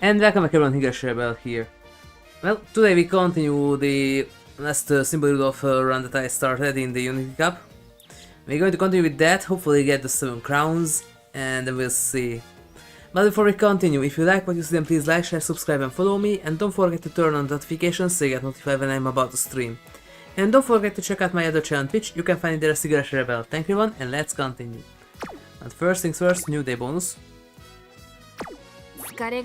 And welcome back everyone, HigurashiRebel here. Well, today we continue the last Symboli Rudolf run that I started in the Unity Cup. We're going to continue with that, hopefully get the 7 crowns, and then we'll see. But before we continue, if you like what you see then please like, share, subscribe and follow me, and don't forget to turn on notifications so you get notified when I'm about to stream. And don't forget to check out my other channel on Twitch, you can find it there as HigurashiRebel. Thank you everyone, and let's continue. And first things first, new day bonus. Yep.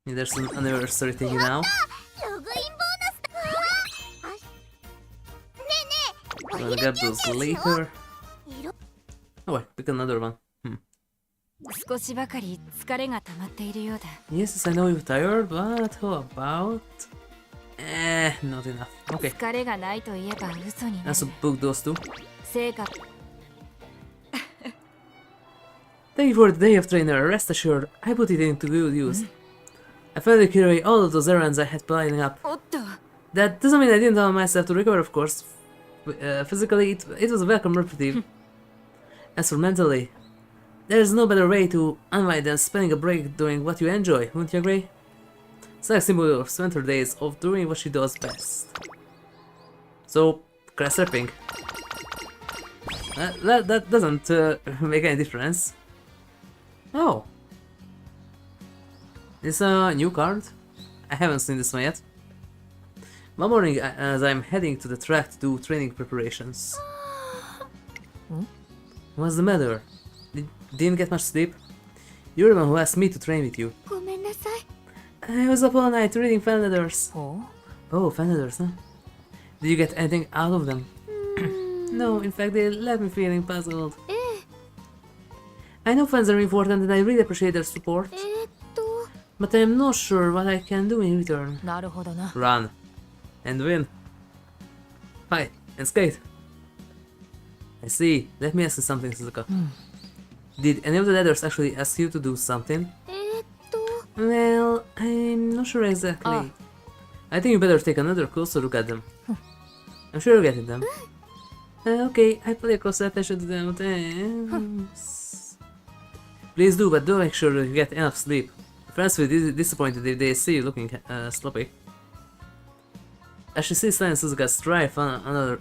There's an anniversary thing now. I'm gonna get those later. Oh wait, pick another one. Yes, I know you're tired, but how about... not enough. Okay. Let's book those two. Thank you for the day of trainer, rest assured, I put it into good use. I finally cleared away all of those errands I had piling up. That doesn't mean I didn't allow myself to recover, of course. Physically, it was a welcome reprieve. As for mentally, there's no better way to unwind than spending a break doing what you enjoy, wouldn't you agree? It's like Symboli Rudolf spent her days of doing what she does best. So, crash ripping. That doesn't make any difference. Oh. It's a new card? I haven't seen this one yet. One morning as I'm heading to the track to do training preparations. What's the matter? Didn't get much sleep? You're the one who asked me to train with you. I was up all night reading fan letters. Oh, fan letters, huh? Did you get anything out of them? No, in fact they left me feeling puzzled. I know fans are important and I really appreciate their support. But I am not sure what I can do in return. Run. And win. Fight. And skate. I see. Let me ask you something, Suzuka. Did any of the letters actually ask you to do something? Well, I'm not sure exactly. I think you better take another closer look at them. I'm sure you're getting them. Okay, I pay closer attention to them. Thanks. Please do, but do make sure you get enough sleep. Friends will be disappointed if they see you looking sloppy. As she sees Sly and Suzuka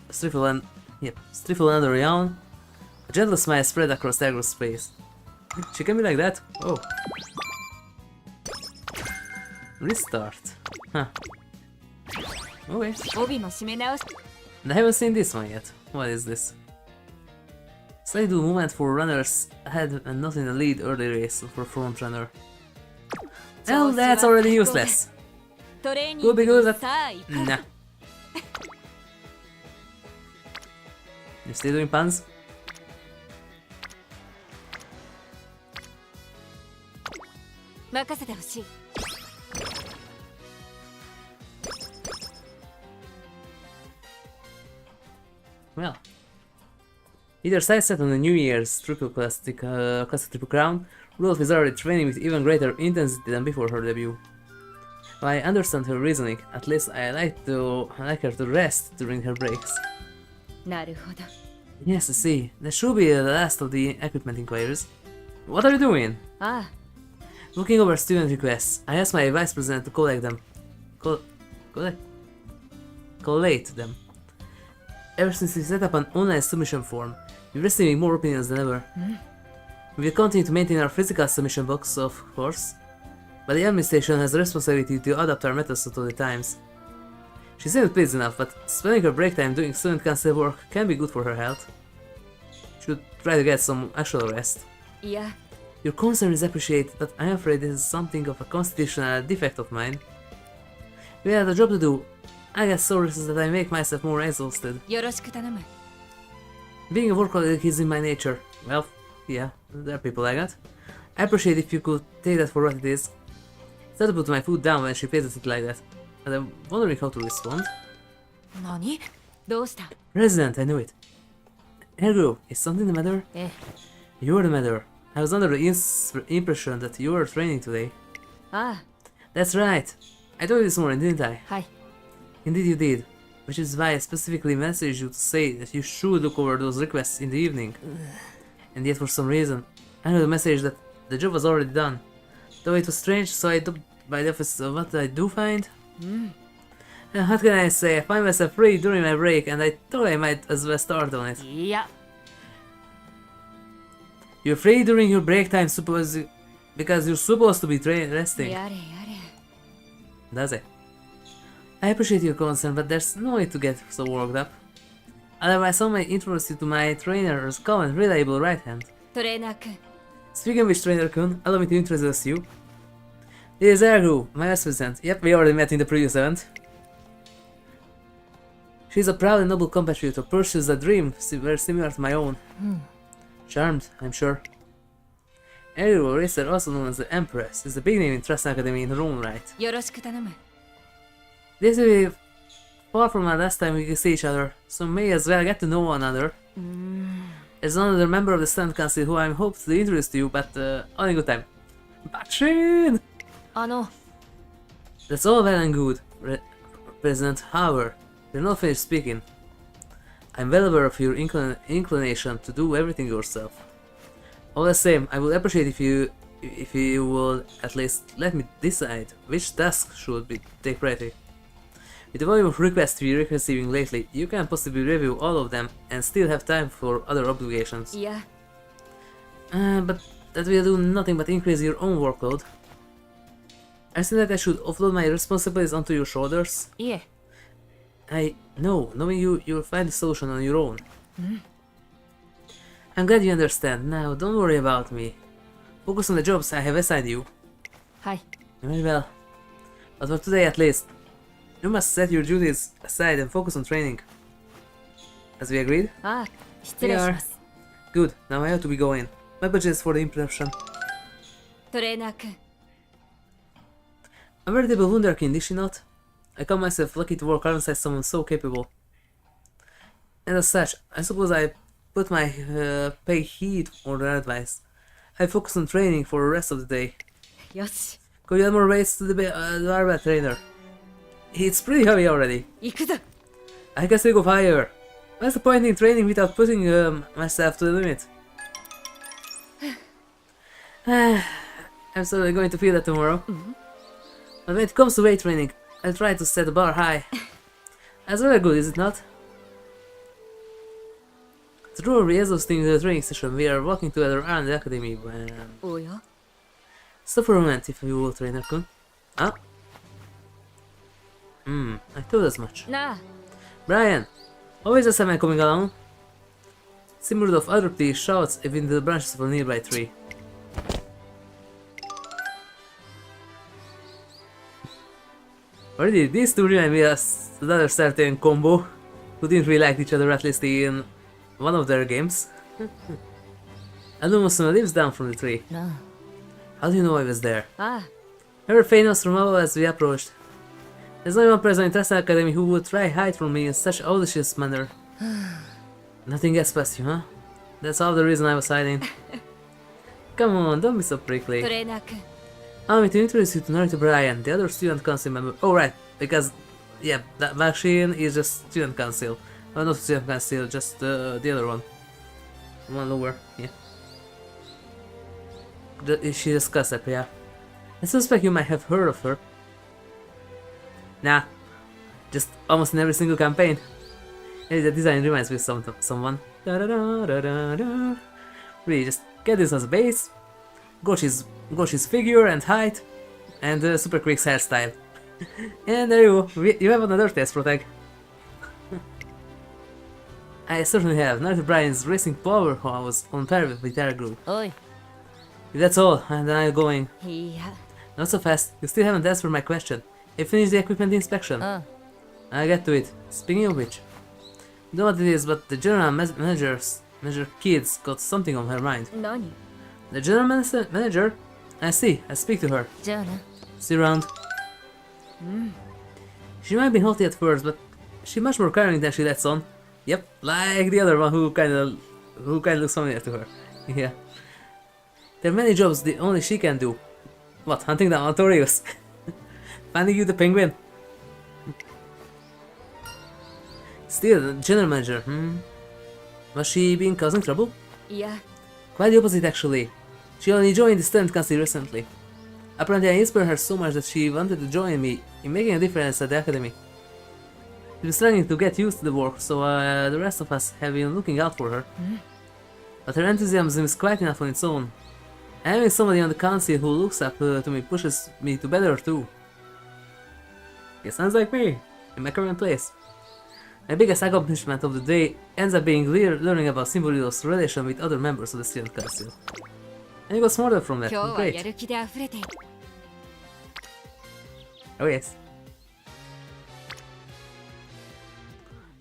stifle another yawn, a gentle smile spread across Tiger's face. She can be like that? Oh. Restart. Huh. Okay. And I haven't seen this one yet. What is this? Slight movement for runners ahead and not in the lead early race for front runner. Well, that's already useless. Could be good, but nah. You still doing puns? Well, either side set on the New Year's classic triple crown, Rudolf is already training with even greater intensity than before her debut. While I understand her reasoning, at least I like her to rest during her breaks. Yes, I see. That should be the last of the equipment inquiries. What are you doing? Looking over student requests, I asked my vice president to collect them. Collate them. Ever since we set up an online submission form, we're receiving more opinions than ever. We will continue to maintain our physical submission box, of course, but the administration has the responsibility to adapt our methods to the times. She seemed pleased enough, but spending her break time doing student council work can be good for her health. She should try to get some actual rest. Your concern is appreciated, but I'm afraid this is something of a constitutional defect of mine. We have a job to do. I get so restless that I make myself more exhausted. Being a workaholic is in my nature. Well, yeah, there are people like that. I appreciate if you could take that for what it is. Instead of put my foot down when she places it like that. And I'm wondering how to respond. Resident, I knew it. Ergo, is something the matter? You're the matter. I was under the impression that you were training today. That's right. I told you this morning, didn't I? Hi. Indeed you did. Which is why I specifically messaged you to say that you should look over those requests in the evening. And yet for some reason, I know the message that the job was already done. Though it was strange, so I took by the office of what I do find. What can I say? I find myself free during my break and I thought I might as well start on it. Yeah. You're free during your break time because you're supposed to be resting. Yare. Does it? I appreciate your concern, but there's no need to get so worked up. Otherwise, I might introduce you to my trainer's common reliable right hand. Trainer-kun. Speaking of which, Trainer-kun, allow me to introduce you. This is Ergu, my assistant. Yep, we already met in the previous event. She's a proud and noble compatriot who pursues a dream very similar to my own. Charmed, I'm sure. Ergu Racer, also known as the Empress, is the big name in Trust Academy in her own right. Yoroshiku tanamu. This will be far from the last time we can see each other, so may as well get to know one another. There's another member of the Student Council who I'm hoped to introduce to you, but on a good time. Bakshin! That's all well and good, President. However, you're not finished speaking. I'm well aware of your inclination to do everything yourself. All the same, I would appreciate if you would at least let me decide which task should take priority. With the volume of requests we're receiving lately, you can possibly review all of them and still have time for other obligations. Yeah. But that will do nothing but increase your own workload. I think that I should offload my responsibilities onto your shoulders. Yeah. I know, knowing you'll find the solution on your own. I'm glad you understand. Now, don't worry about me. Focus on the jobs I have assigned you. Hi. Very well. But for today at least, you must set your duties aside and focus on training. As we agreed? We are. Good, now I have to be going. My apologies for the interruption. Trainer-kun. A veritable wunderkind, is she not? I count myself lucky to work alongside someone so capable. And as such, I suppose I put my pay heed on their advice. I focus on training for the rest of the day. Yoshi. Could you add more weights to the barbell trainer? It's pretty heavy already. Ikuzo. I can still go higher. What's the point in training without putting myself to the limit? I'm certainly going to feel that tomorrow. But when it comes to weight training, I try to set the bar high. That's very good, is it not? Through a exhausting training session, we are walking together around the academy when... Oh yeah? Stop for a moment, if you will, Trainer-kun. Ah? I thought as much. Nah. Brian! Always a man coming along. Symboli Rudolf abruptly shouts within the branches of a nearby tree. Already, these two remind me of another certain combo who didn't really like each other, at least in one of their games. Umamusume lives down from the tree. No. How do you know I was there? Ever famous from above as we approached. There's only one person in Trust Academy who would try hide from me in such audacious manner. Nothing gets past you, huh? That's all the reason I was hiding. Come on, don't be so prickly. Trainer-kun. Allow me to introduce you to Naruto Brian, the other student council member. Oh right, because yeah, that Bakshin is just student council. Well, not student council, just the other one. One lower, yeah. She just gossip, yeah. I suspect you might have heard of her. Nah, just almost in every single campaign. Maybe the design reminds me of someone. Da -da -da -da -da -da. Really, just get this as a base. Goshi's figure and height, and Super Quick's hairstyle. And there you go, you have another test protect. I certainly have. Naruto Brian's racing powerhouse on par with their group. Oi. If that's all, and then I'm going. Yeah. Not so fast, you still haven't answered my question. I finished the equipment inspection. I'll get to it. Speaking of which, I don't know what it is, but the general manager kids got something on her mind. Nani? The general manager? I see, I speak to her. See you around. She might be haughty at first, but she's much more caring than she lets on. Yep, like the other one who kinda looks familiar to her. Yeah. There are many jobs the only she can do. What, hunting down Autorius? Finding you the penguin. Still, the general manager, Was she being causing trouble? いや Quite the opposite, actually. She only joined the student council recently. Apparently, I inspired her so much that she wanted to join me in making a difference at the academy. She was struggling to get used to the work, so the rest of us have been looking out for her. But her enthusiasm is quite enough on its own. Having somebody on the council who looks up to me pushes me to better too. It sounds like me, in my current place. My biggest accomplishment of the day ends up being learning about Symboli Rudolf's relation with other members of the student council. And you got smarter from that. 今日は Great. やる気で溢れている Oh yes.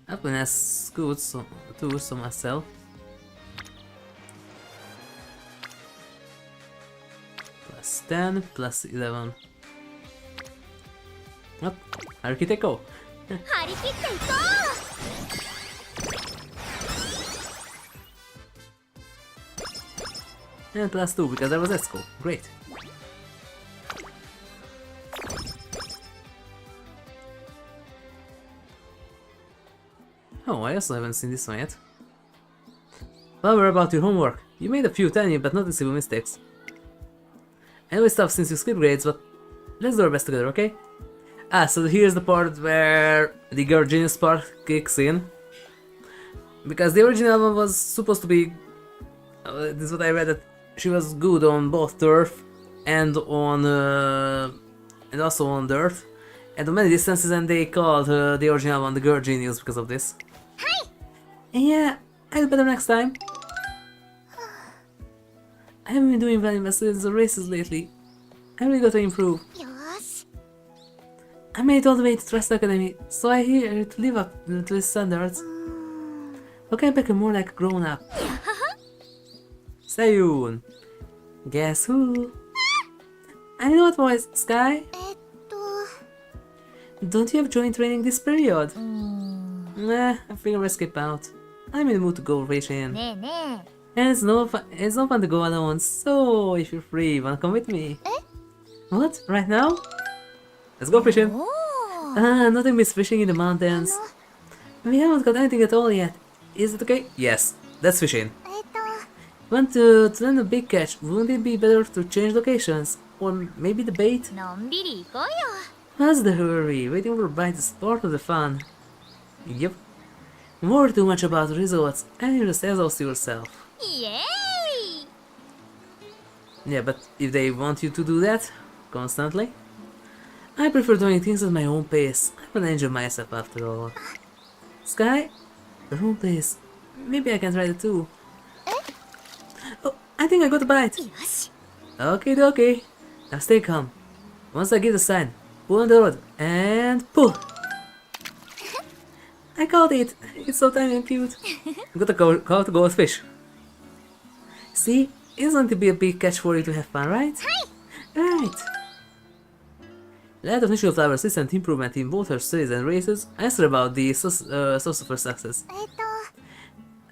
Happiness good so myself. Plus 10, plus 11. Up, Architecto. 張り切っていこ And plus 2 because I was Esco. Great. Oh, I also haven't seen this one yet. However, about your homework. You made a few tiny but noticeable mistakes. I know it's tough since you skip grades, but let's do our best together, okay? Ah, so here's the part where the girl genius part kicks in. Because the original one was supposed to be... this is what I read, that she was good on both turf and on... and also on dirt. And on many distances, and they called the original one the girl genius because of this. Hi! Yeah, I'll do better next time. I haven't been doing well in my students races lately. I really got to improve. よし I made it all the way to Trust Academy, so I here to live up to his standards. How can I become more like a grown-up? Sayun! Guess who? I know what voice, Sky? と Don't you have joint training this period? Nah, I figure I'll skip out. I'm in the mood to go fishing. ねえね And it's no fun to go alone, so if you're free, wanna come with me? What? Right now? Let's go え fishing! おー Ah, nothing miss fishing in the mountains. We haven't got anything at all yet. Is it okay? Yes, that's fishing. と Want to land a big catch, wouldn't it be better to change locations? Or maybe the bait? のんびり行こうよ What's the hurry? Waiting for a bite is part of the fun. Yep. Don't worry too much about the results, and you just exhaust yourself. イエーイ Yeah, but if they want you to do that constantly, I prefer doing things at my own pace. I wanna enjoy myself after all. Sky, your own place. Maybe I can try it too. Oh, I think I got a bite. よし Okay, okay. Now stay calm. Once I give the sign, pull on the rod and pull. I caught it. It's so tiny and cute. Got a caught goldfish. See, it's going to be a big catch for you to have fun, right? Right. Light of National Flower's recent improvement in both her studies and races, asked her about the source of her success. えっと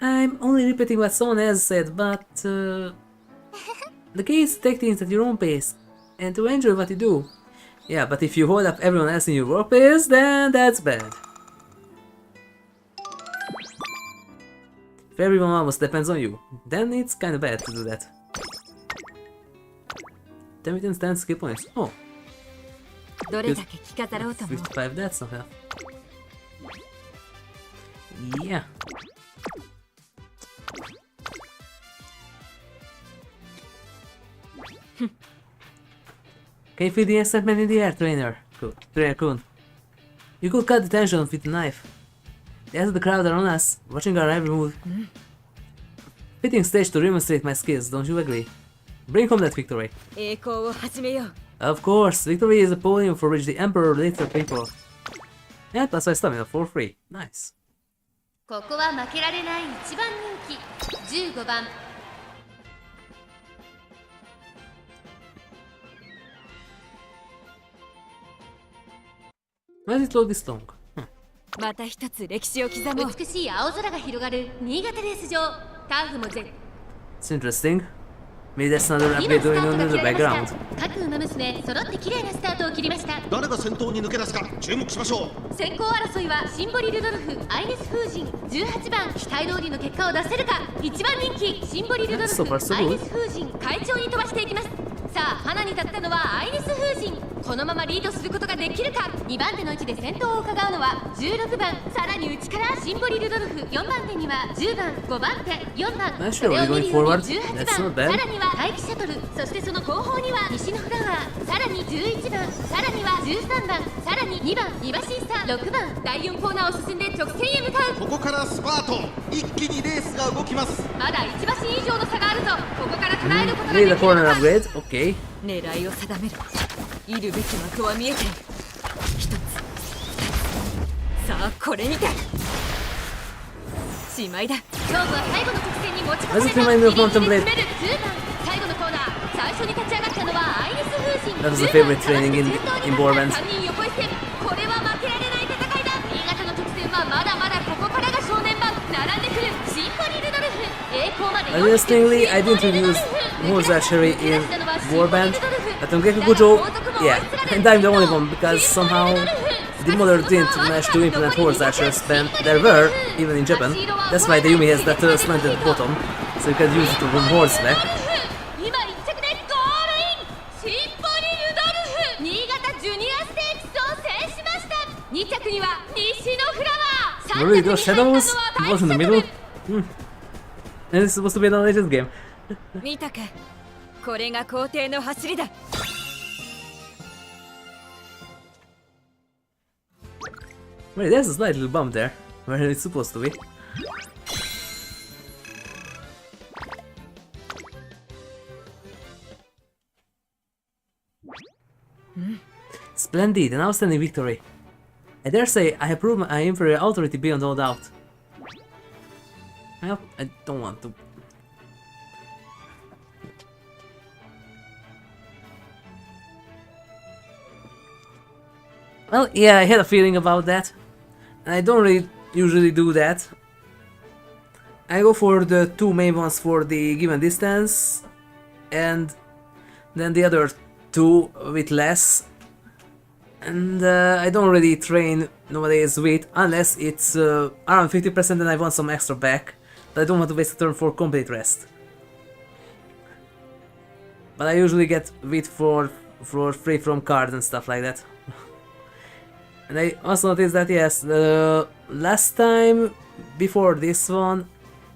I'm only repeating what someone else said, but the key is to take things at your own pace and to enjoy what you do. Yeah, but if you hold up everyone else in your workplace, then that's bad. If everyone almost depends on you, then it's kinda bad to do that. 10 minutes 10 skill points. Oh, どれだけ着飾ろうとも 55, that's not enough. Yeah. Can you feel the excitement in the air, trainer? Trainer Kun. You could cut the tension with a knife. The rest of the crowd are on us, watching our every move. Fitting stage to demonstrate my skills, don't you agree? Bring home that victory. 栄光を始めよう Of course, victory is a podium for which the Emperor later paid for. And plus my stamina for free. Nice. ここは負けられない一番人気15番 Why does it load this long? また一つ歴史を刻もう美しい青空が広がる新潟レース場ターフも絶 It's interesting. Maybe that's another 今 upgrade スタ going ート on が in 切 the られまし background. た。各馬娘揃って綺麗なスタートを切りました。誰が先頭に抜け出すか注目しましょう。先行争いはシンボリルドルフ、アイネス風神、18番期待通りの結果を出せるか。1番人気シンボリルドルフ、 So far, so good. アイネス風神快調に飛ばしていきます。さあ花に立ったのはアイネス風神、このままリードすることができるか。2番手の位置で先頭を伺うのは16番、さらに内からシンボリルドルフ、4番手には10番、5番手、4番、 Actually, それを we're 見 going るよう forward. に18 That's 番、 not bad. さらには大気シャトル、そしてその後方には西のフラワー、さらに11番、さらには13番、さらに2番、2馬審査、6番、第4コーナーを進んで直線へ向かう。ここからスパート、一気にレースが動きます。まだ1馬身以上の差があるぞ。ここから捉えることがで Need き a る corner のか。 upgrade. Okay. 狙いを定める。いるべき的は見えている。一つ、さあこれにてしまいだ。勝負は最後の直線に持ち込ま Does れ it た。 remind ギ me リ of ギリ Quantum で Blade? 詰める9番、最後のコーナー、最初に立ち上がったのはアイネス風神。 That was the 10番 favorite training in 先頭に in 立 Warband. った3人横一線。これは負けられない戦いだ。新潟の直線はまだまだここからが正念場。並んでくるシンボリルドルフ、栄光まで Interestingly, I didn't use HigurashiRebel in Warband, but on Gekukujo, yeah, and I'm the only one because somehow the mother didn't manage to implement HigurashiRebel spam. There were, even in Japan. That's why the Yumi has that slanted bottom, so you can use it to run horseback. 今1着でゴールイン。シンボリルドルフ、新潟ジュニアステークスを制しました。2着には西のフラワー、3 Really, 着に those 入ったのは shadows? 大 It 気 was シ in the ャトル。 middle? And it's supposed to be an legend game. 見たか。これが皇帝の走りだ。Wait, there's a slight little bump there, where it's supposed to be. Splendid, an outstanding victory. I dare say I have proven my inferior authority beyond all doubt. Well, I don't want to. Well, yeah, I had a feeling about that. I don't really usually do that. I go for the two main ones for the given distance, and then the other two with less. And I don't really train nowadays with, unless it's around 50% and I want some extra back. But I don't want to waste a turn for complete rest. But I usually get wheat for free from cards and stuff like that. And I also noticed that yes, the last time before this one,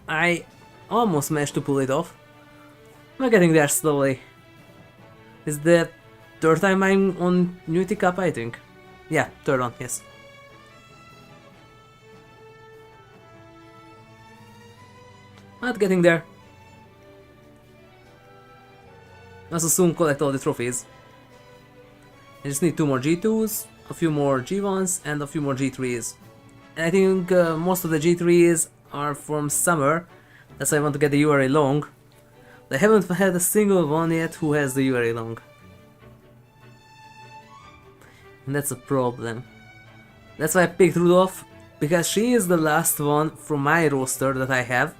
I almost managed to pull it off. I'm getting there slowly. Is the third time I'm on Unity Cup, I think? Yeah, third one, yes. Not getting there. Also soon collect all the trophies. I just need 2 more G2s, a few more G1s, and a few more G3s. And I think most of the G3s are from summer, that's why I want to get the URA long. I haven't had a single one yet who has the URA long. And that's a problem. That's why I picked Rudolf, because she is the last one from my roster that I have,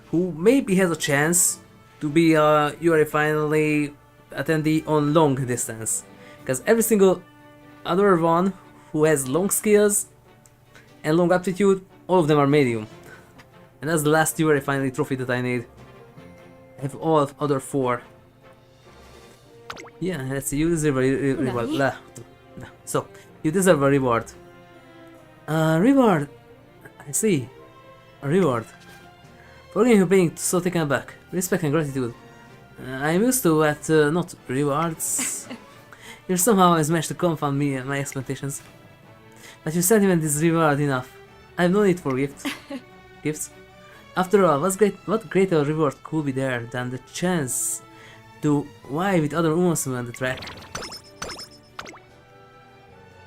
who maybe has a chance to be a URA finally attendee on long distance. Because every single other one who has long skills and long aptitude, all of them are medium. And that's the last URA finally trophy that I need. I have all other 4. Yeah, let's see, you deserve a reward. So, you deserve a reward. Reward! I see. A reward. Forgive me for being so taken aback. Respect and gratitude. I am used to that, not rewards. You somehow has managed to confound me and my expectations. But your sentiment is reward enough. I have no need for gifts. After all, what greater reward could be there than the chance to vie with other Umamusume on the track?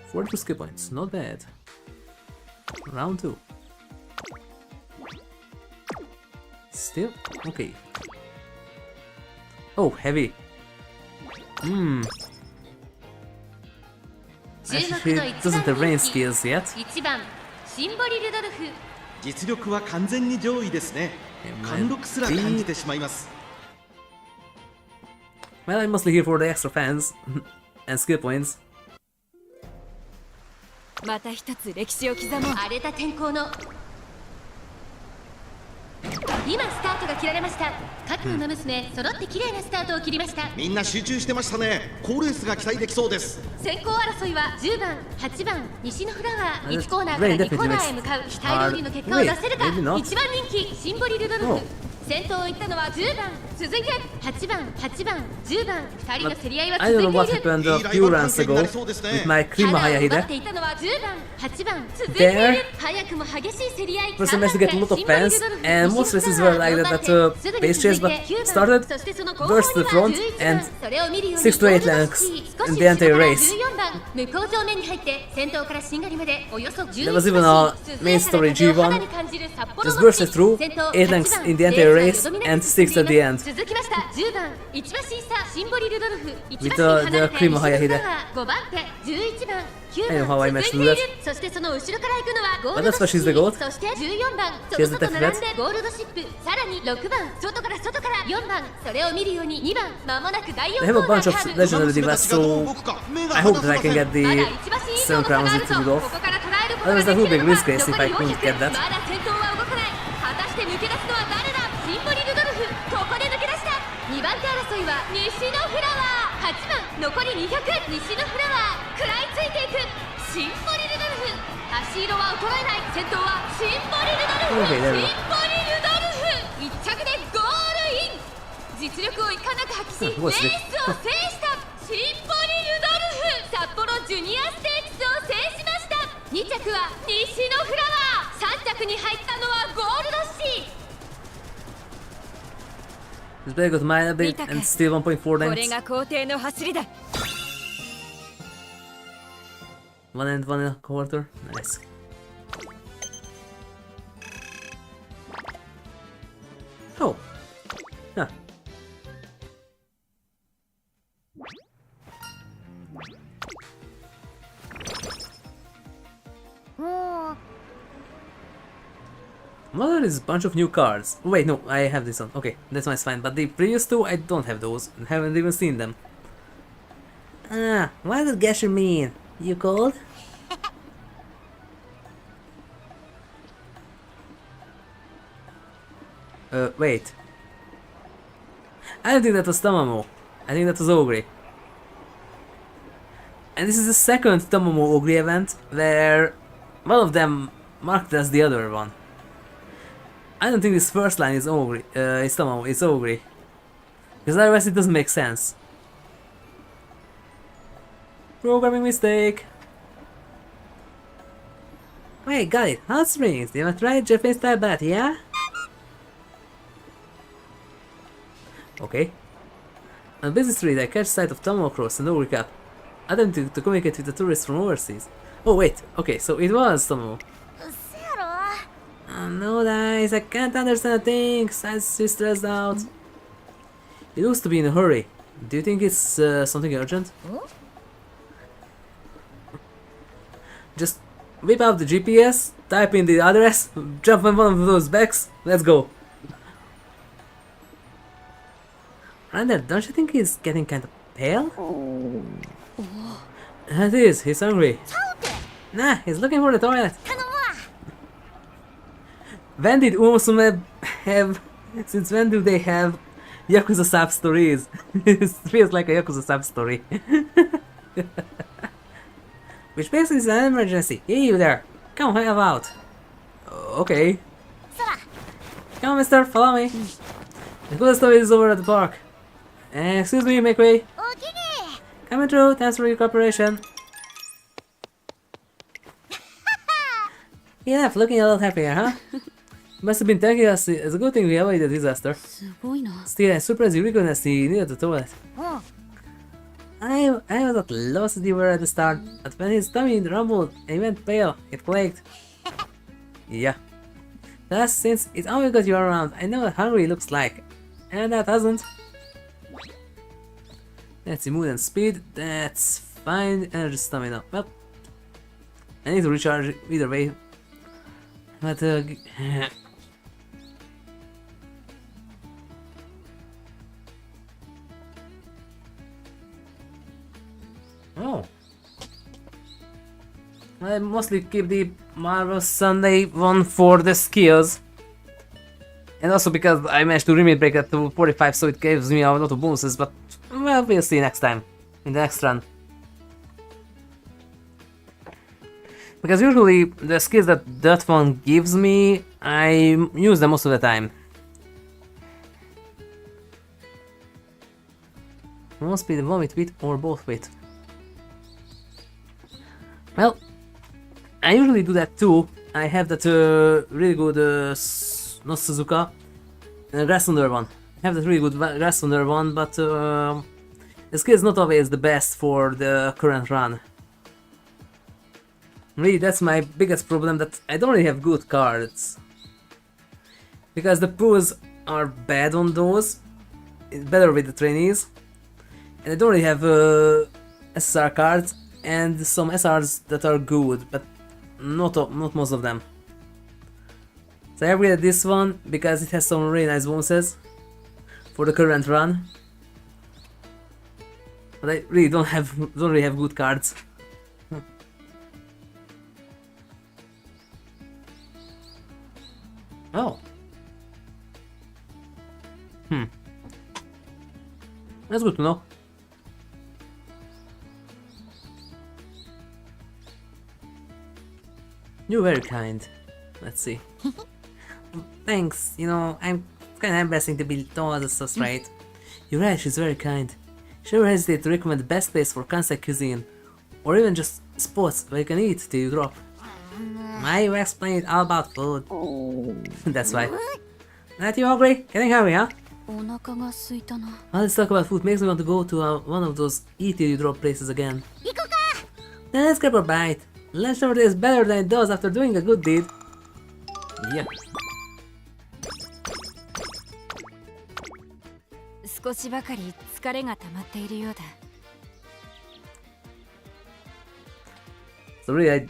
42 skill points, not bad. Round 2. Still? Okay. Oh, heavy. Actually, it doesn't have rain skills yet. 1番シンボリルドルフ。実力は完全に上位ですね。貫禄すら感じてしまいます。Well, I'm mostly here for the extra fans and skill points. また一つ歴史を刻もう。荒れた天候の今スタートが切られました。各馬娘揃って綺麗なスタートを切りました。みんな集中してましたね。好レースが期待できそうです。先行争いは10番、8番、西のフラワー、1コーナーから2コーナーへ向かう期待通りの結果を出せるか。1番人気シンボリルドルフ、先頭を行ったのは10番、続いて8番、10番、2人の競り合いは I 続 don't い know what ている。 happened a few rounds ago with my た Krima だ奪 Hayahide. っていたのは10番、8番、続いている。早くも激しい競り合い。 First I managed to get a lot of fans, and most races were like that base chase, but started versus the front and 6 to 8 lengths in the entire race. 向こう上面に入って先頭からしんがりまでおよそ There was even a main story G1, just burst through 8 lengths in the entire race and 6 at the end. 続きました10番一馬審査シンボリルドルフ With the Krima Hayahide. 5番手11番 I know how I 9番 managed 続 to い do て that. いる。そしてその後ろから行くのはゴー But ル that's ド why シ she's the ップ goat. そして14番 She has 外 the と death 並んで threat. ゴールドシップさらに6番外から4番それを見るように2番まもなく第4 They コ have ー a ナー bunch of カーブ legendary divas, so I hope that I can get まだ the 1馬身以上 7 crowns の差があ with るぞ。 Rudolf. ここから捉えることが Otherwise で that would き be a る great のか。 case if I 残り couldn't get 400 that. まだ先頭は動かない。果たして抜け出すのは誰だ。シンボリルドルフここで抜け出した。2番手争いは西のフラワー8番残り200西のフラワー食らいついていくシンボリルドルフ足色は衰えない。先頭はシンボリルドルフ Okay, there we go. シンボリルドルフ1着でゴールイン。実力をいかなく発揮しレースを制したシンボリルドルフ札幌ジュニアステークスを制しました。2着は西のフラワー3着に入ったのはゴールドシー。 It's better go to mine a bit and still 1.4 これ lengths. が皇帝の走りだ。 1 and 1 quarter. Nice. Oh. Huh. What are this bunch of new cards? Wait, no, I have this one. Okay, this one's fine. But the previous two, I don't have those. And haven't even seen them. Ah, what does Gasher mean? You cold? Wait. I don't think that was Tamamo. I think that was Ogre. And this is the second Tamamo Ogre event where one of them marked as the other one. I don't think this first line is Ogre, it's Tamamo, it's Ogre. Because otherwise it doesn't make sense. Programming mistake. Wait, got it. Hot Springs. You have tried Japanese style bat, yeah? Okay. On a busy street, I catch sight of Tamamo Cross and Ogre Cap. Attempting to communicate with the tourists from overseas. Oh wait, okay, so it was Tamamo. Oh no, guys, I can't understand a thing. She's stressed out. He looks to be in a hurry. Do you think it's something urgent? Just whip out the GPS, type in the address, jump on one of those backs, let's go. Randall, don't you think he's getting kind of pale? That is, he's hungry. Nah, he's looking for the toilet. When did Umamusume have... Since when do they have Yakuza sub stories? It feels like a Yakuza sub story. Which basically is an emergency. Hey, you there! Come help out! Okay. Come on, mister, follow me. The coolest story is over at the park. Excuse me, make way. Coming through, thanks for your cooperation. Yeah, looking a lot happier, huh? Must have been thanking us. It's a good thing we avoided the disaster. Still, I'm surprised you recognized he needed the toilet. I was at loss as you were at the start, but when his tummy rumbled and he went pale, it clicked. Yeah. Thus, since it's always got you around, I know what hungry looks like. And that doesn't. Let's see, mood and speed, that's fine. Energy, stamina. Well, I need to recharge either way. But I mostly keep the Marvel Sunday one for the skills. And also because I managed to limit break that to 45, so it gives me a lot of bonuses, but well, we'll see next time, in the next run. Because usually the skills that that one gives me, I use them most of the time. One speed, one with wit, or both with. Well, I usually do that too. I have that really good, not Suzuka, Grass Thunder one. I have that really good Grass Thunder one, but the skill is not always the best for the current run. Really, that's my biggest problem, that I don't really have good cards. Because the pulls are bad on those, it's better with the trainees. And I don't really have SR cards, and some SRs that are good, but not most of them. So I upgraded this one because it has some really nice bonuses for the current run. But I really don't really have good cards. Oh. That's good to know. You're very kind. Let's see. Thanks, you know, I'm kinda embarrassing to be told this so straight. You're right, she's very kind. She never hesitate to recommend the best place for kansai cuisine, or even just spots where you can eat till you drop. I will explain it all about food. That's why. Aren't you hungry? Getting hungry, huh? All this talk about food makes me want to go to one of those eat till you drop places again. Then let's grab a bite. Lunch never tastes better than it does after doing a good deed. Yeah. 少しばかり疲れが溜まっているようだ。So really,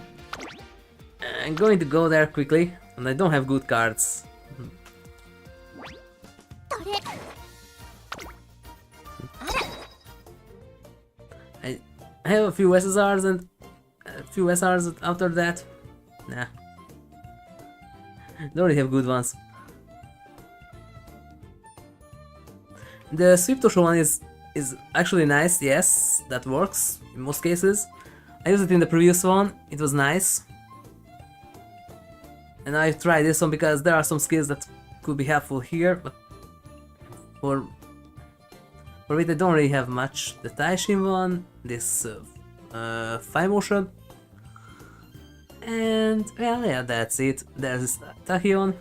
I'm going to go there quickly, and I don't have good cards. I have a few SSRs and a few SRs after that. Nah. Don't really have good ones. The Sweep Tosho one is actually nice, yes, that works in most cases. I used it in the previous one, it was nice. And I tried this one because there are some skills that could be helpful here, but for it I don't really have much. The Taishin one, this Fire Motion, and well, yeah, that's it. There's this Tachyon.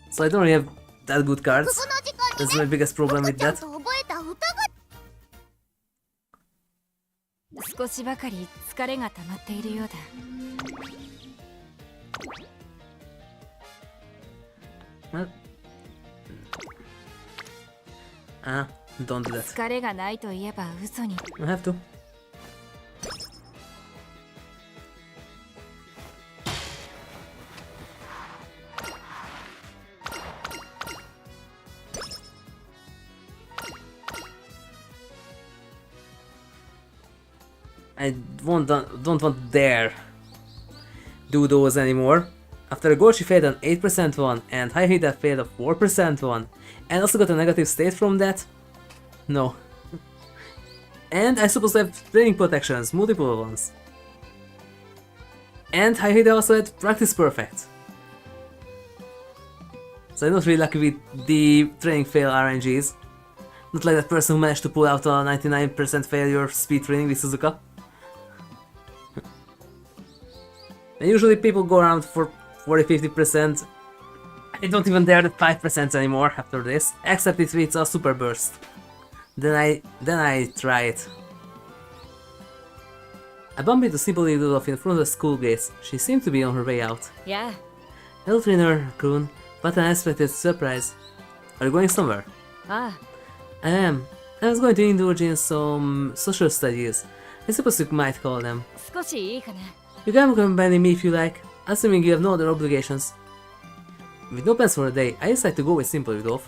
So I don't really have that good cards. That's my biggest problem with that. 少しばかり疲れが溜まっているようだ。Well, don't do that. 疲れがないと言えば嘘に。I have to. I don't want to dare do those anymore. After a Gochi failed an 8% one and High Hita failed a 4% one, and also got a negative state from that? No. And I supposed to have training protections, multiple ones. And High Hita also had practice perfect. So I'm not really lucky with the training fail RNGs. Not like that person who managed to pull out a 99% failure speed training with Suzuka. And usually people go around for 40-50%. I don't even dare the 5% anymore after this, except if it's a super burst. Then I try it. I bumped into Symboli Rudolf in front of the school gates. She seemed to be on her way out. Yeah. Hello trainer, Kun. What an unexpected surprise. Are you going somewhere? Ah. I am. I was going to indulge in some social studies. I suppose you might call them. 少しいいかな。 You can accompany me if you like, assuming you have no other obligations. With no plans for the day, I decide to go with Symboli Rudolf.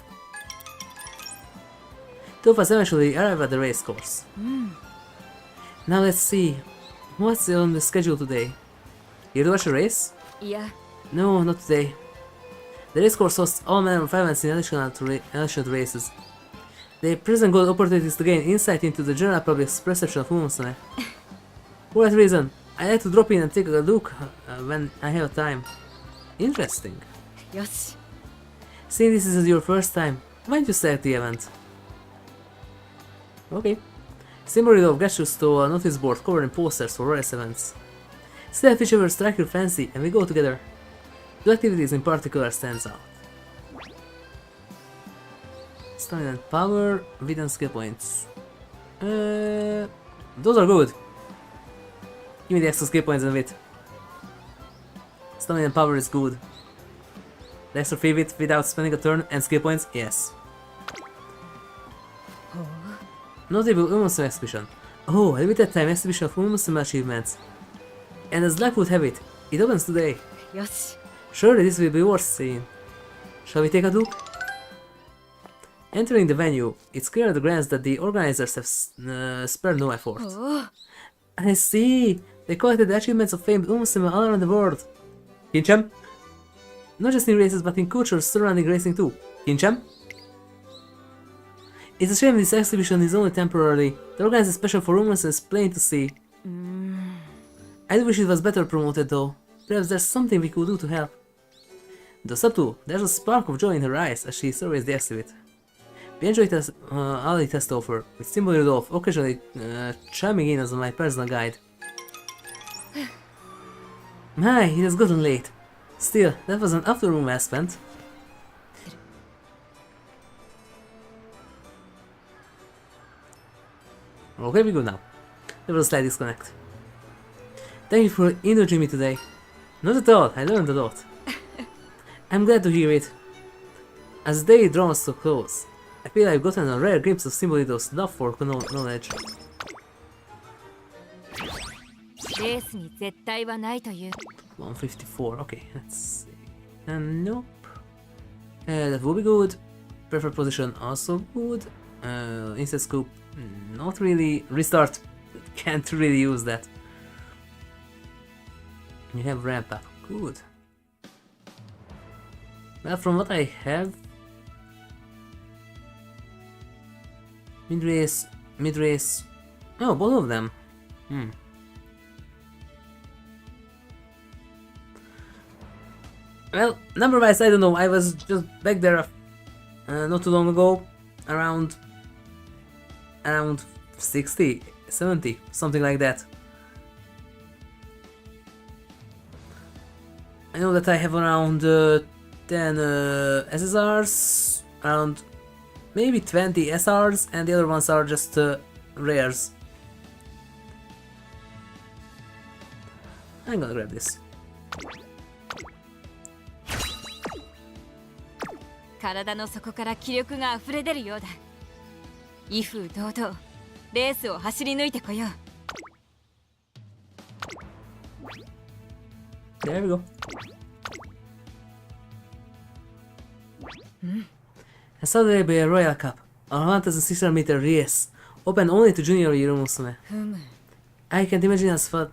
Two of us eventually arrive at the race course. Now let's see. What's on the schedule today? Here to watch a race? いや No, not today. The race course hosts all manner of events in addition to races. They present good opportunities to gain insight into the general public's perception of Umamusume. For that reason, I like to drop in and take a look when I have time. Interesting. よし Seeing this is your first time, why don't you select the event? Okay. Symboli Rudolf gets us to a notice board covering posters for various events. Select whichever strike your fancy and we go together. Two activities in particular stands out. Stamina and power, wit and skill points. Those are good. Give me the extra skill points and wit. Stamina and power is good. The extra free wit without spending a turn and skill points, yes. Notable Umamusume exhibition. Oh, a limited time exhibition of Umamusume achievements. And as luck would have it, it opens today. よし Surely this will be worth seeing. Shall we take a look? Entering the venue, it's clear at a glance that the organizers have spared no effort. おお I see! They collected the achievements of famed Umamusume all around the world. Kincham? Not just in races but in cultures surrounding racing too. Kincham? It's a shame this exhibition is only temporary. The organizer special for Umamusume is plain to see. I wish it was better promoted though. Perhaps there's something we could do to help. Though subtle, there's a spark of joy in her eyes as she surveys the exhibit. We enjoy all the test offer, with Symboli Rudolf occasionally chiming in as my personal guide. My, it has gotten late. Still, that was an afternoon well spent. Okay, we go now. There was a slight disconnect. Thank you for indulging me today. Not at all, I learned a lot. I'm glad to hear it. As the day draws to close, I feel I've gotten a rare glimpse of Symboli Rudolf's love for knowledge. レースに絶対はないという 154, okay, let's see. And nope. That will be good. Preferred position also good. Instant scoop, not really. Restart, can't really use that. You have ramp up, good. Well, from what I have, mid race. Oh, both of them. Well, number wise, I don't know. I was just back there not too long ago, around 60, 70, something like that. I know that I have around 10 SSRs, around maybe 20 SRs, and the other ones are just rares. I'm gonna grab this. 体の底から気力が溢れ出るようだ威風堂々レースを走り抜いてこよう There we go. A Saturday Royal Cup, a 1600 meter race, open only to junior Umamusume. I can't imagine as fun.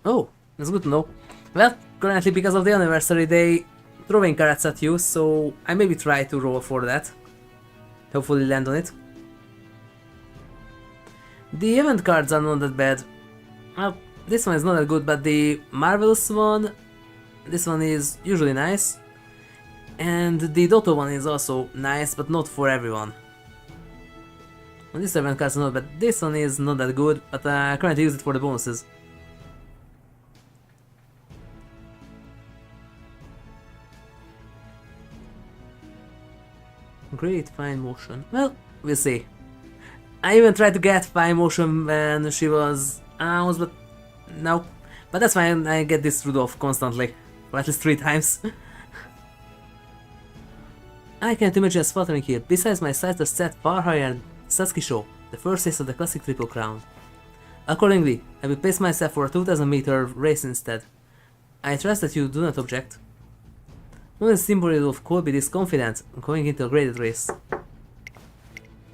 Oh, that's good to know. Well, currently because of the anniversary they throwing carrots at you, so I maybe try to roll for that. Hopefully land on it. The event cards are not that bad. Well, this one is not that good, but the Marvelous one, this one is usually nice. And the Dotto one is also nice, but not for everyone. Well, this event cards are not bad. This one is not that good, but I currently use it for the bonuses. Great fine motion. Well, we'll see. I even tried to get fine motion when she was out, but no. But that's fine, I get this Rudolf constantly. For at least 3 times. I can't imagine a sputtering here. Besides, my sights are set far higher than Satsuki-sho, the first race of the classic Triple Crown. Accordingly, I will pace myself for a 2000 meter race instead. I trust that you do not object. Only Symboli Rudolf could be this confident going into a graded race.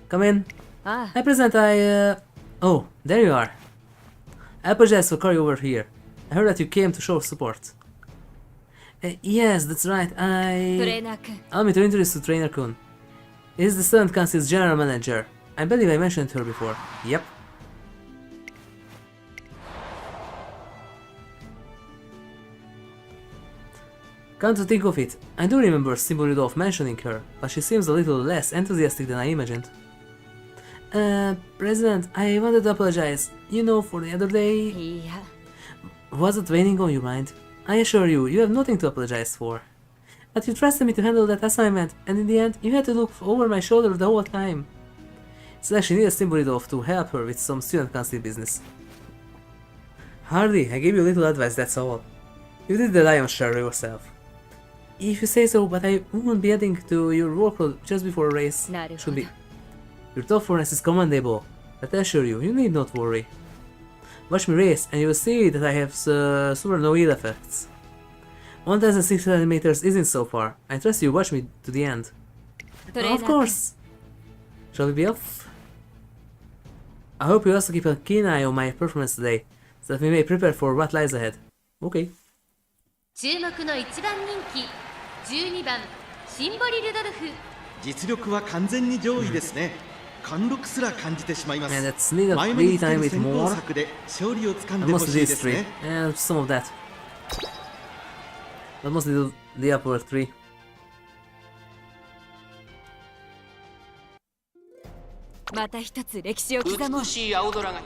Come in. Ah, I present, Oh, there you are. I apologize for calling you over here. I heard that you came to show support. Yes, that's right. トレーナー君 Allow me to introduce you to Trainer Kun. He is the Student Council's general manager. I believe I mentioned her before. Yep. Come to think of it, I do remember Symboli Rudolf mentioning her, but she seems a little less enthusiastic than I imagined. President, I wanted to apologize. You know, for the other day... いや Was it weighing on your mind? I assure you, you have nothing to apologize for. But you trusted me to handle that assignment, and in the end, you had to look over my shoulder the whole time. So she needed Symboli Rudolf to help her with some student council business. Hardly, I gave you a little advice, that's all. You did the lion's share yourself. If you say so, but I won't be adding to your workload just before a race. なる Should ほど be. Your thoughtfulness is commendable, but I assure you, you need not worry. Watch me race, and you will see that I have super no ill effects. 1,600 meters isn't so far. I trust you watch me to the end. トレーナー Of 君 course! Shall we be off? I hope you also keep a keen eye on my performance today, so that we may prepare for what lies ahead. Okay. 注目の一番人気12番シンボリ・ルドルフ。実力は完全に上位ですね。貫禄すら感じてしまいます。 And let's need a 前目に free つけ time る with 先行 more. 策で勝利をつかん And でほ mostly しいで these す three. ね。 And some of that. But mostly the upper three. また一つ歴史を刻もう美しい青空が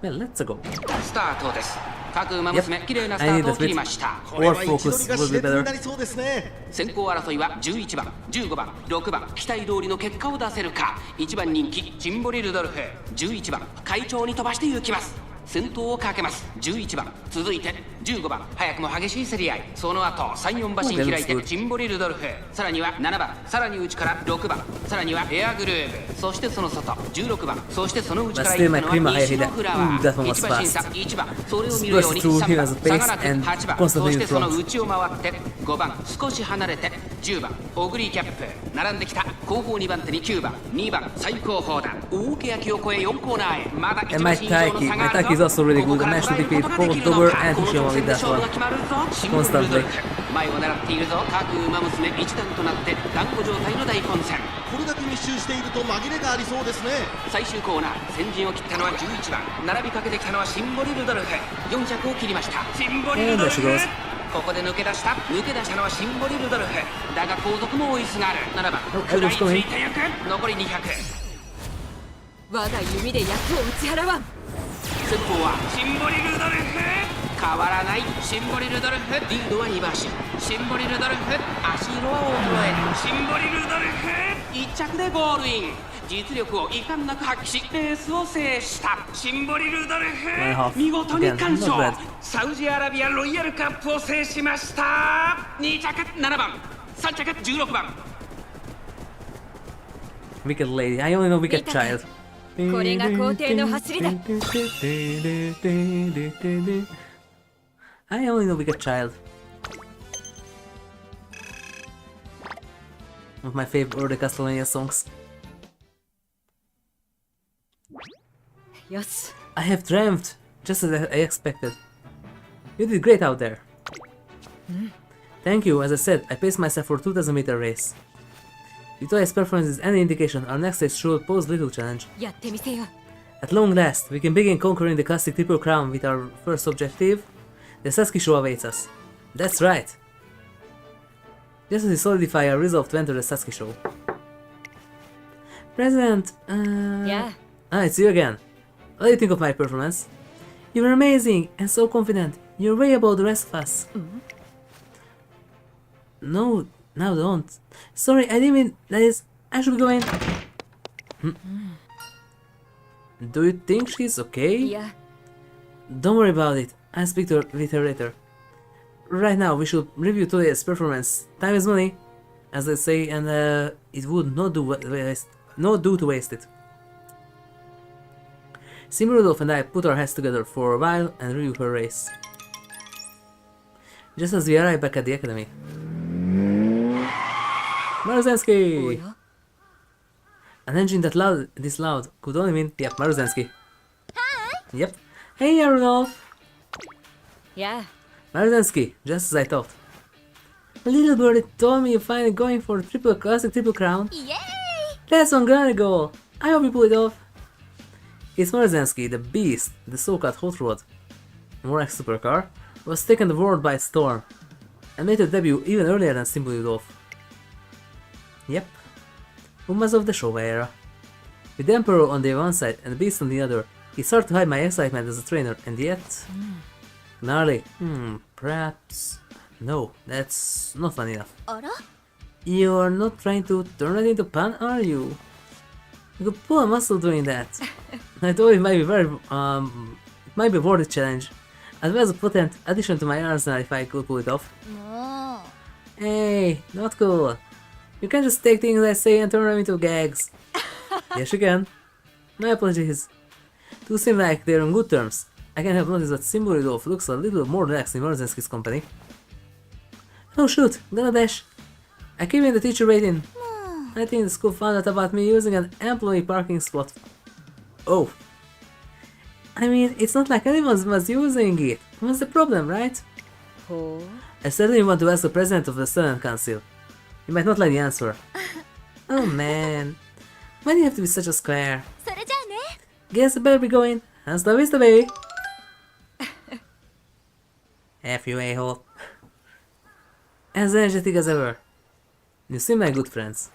Well, let's go. スタートです。各馬娘、綺麗なスタ I ー need トを that 切り bit. ました。これは Or 位置 focus 取りが will 熾 be 烈 better. になりそうですね。先行争いは11番、15番、6番、期待通りの結果を出せるか。1番人気シンボリ・ルドルフ、11番会長に飛ばして行きます。先頭をかけます11番、続いて15番、早くも激しい競り合い。その後3、4馬身開いてシンボリ・ルドルフ、さらには7番、さらに内から6番、さらにはエアグルーブ、そしてその外16番、そしてその内から行ったのは西のフラワー。1番審査1番、それを見るように3番、下がらず8番、そしてその内を回って5番、少し離れて10番、オグリーキャップ、並んできた後方2番手に9番、2番最高峰だ。大欅を越え4コーナーへ、まだ1 And 馬 my 身以上の Taiki. 差 My がある Taiki is ぞ。 also really こ good. こ I から managed to 捉える defeat ことがで both きるの Dober か。 and この種 Hishio 目 with 戦で that 勝負 one. が決まるぞ。シンボリルドルフ、前を狙っているぞ。各馬娘一段となって団子状態の大混戦。これだけ密集していると紛れがありそうですね。最終コーナー、先陣を切ったのは11番、並びかけてきたのはシンボリルドルフ。400を切りました。シンボリルドルフ、 And there she goes. ここで抜け出したのはシンボリルドルフだが後続も追いすがる。7番、 Oh, 食らいつ Elbo's going. いてゆく。残り200。我が弓で役を打ち払わん。先方はシンボリルドルフ、変わらないシンボリルドルフ。リードは2馬身、シンボリルドルフ、足色は衰える。シンボリルドルフ1着でゴールイン。実力を遺憾なく発揮しレースを制したシンボリルドルフ、見事に完勝。サウジアラビアロイヤルカップを制しました。2着7番、3着16番。 Wicked lady. I only know Wicked child. これが皇帝の走りだ。 I only know Wicked child. One of my favorite early Castlevania songs. よし、 I have triumphed, just as I expected. You did great out there. Thank you. As I said, I paced myself for a 2,000-meter race. If today's performance is any indication, our next race should pose little challenge. やってみせよ。 At long last, we can begin conquering the classic Triple Crown with our first objective. The Sasuke Show awaits us. That's right. Just as we solidify our resolve to enter the Sasuke Show. President, や it's you again. What do you think of my performance? You were amazing and so confident. You're way above the rest of us. No, now don't. Sorry, I didn't mean that is. I should be going. Do you think she's okay? いや、 Don't worry about it. I'll speak to her with her later. Right now, we should review today's performance. Time is money, as they say, and it would not do to waste it. Symboli Rudolf and I put our heads together for a while and review her race. Just as we arrive back at the academy. お Marzenski! や、An engine this loud could only mean, yep, Maruzensky. Yep. Hey, Rudolf. Yeah. Maruzensky, just as I thought. A little birdie told me you're finally going for the classic triple crown. Yay! That's one gonna goal. I hope you pull it off. It's Maruzensky, the beast, the so-called hot rod, more like supercar, was taken the world by storm, and made her debut even earlier than Symboli Rudolf. Yep. Umas of the Showa era. With the Emperor on the one side and the Beast on the other, it's hard to hide my excitement as a trainer, and yet... Gnarly. Perhaps... No, that's not funny enough. You're not trying to turn it into pan, are you? You could pull a muscle doing that. I thought it might be it might be worth the challenge, as well as a potent addition to my arsenal if I could pull it off. Hey, not cool. You can't just take things I say and turn them into gags. Yes, you can. My apologies. To seem like they're on good terms, I can't help notice that Symboli Rudolf looks a little more relaxed in Maruzensky's company. Oh shoot, gonna dash. I came in the teacher rating. I think the school found out about me using an employee parking spot. Oh. I mean, it's not like anyone was using it. What's the problem, right? I certainly want to ask the president of the student council. You might not like the answer. Oh man. Why do you have to be such a square? Guess I better be going. Hasta la vista, baby. F you, a-hole. As energetic as ever. You seem like good friends.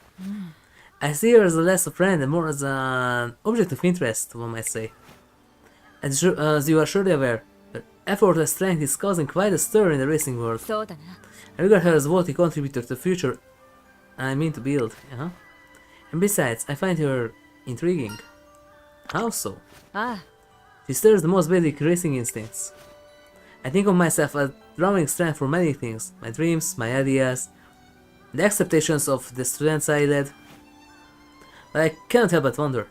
I see her as less a friend and more as an object of interest, one might say. As you are surely aware, her effortless strength is causing quite a stir in the racing world. I regard her as a worthy contributor to the future I mean to build, And besides, I find her intriguing. How so? She stirs the most basic racing instincts. I think of myself as drawing strength for many things, my dreams, my ideas, the expectations of the students I led. But I cannot help but wonder,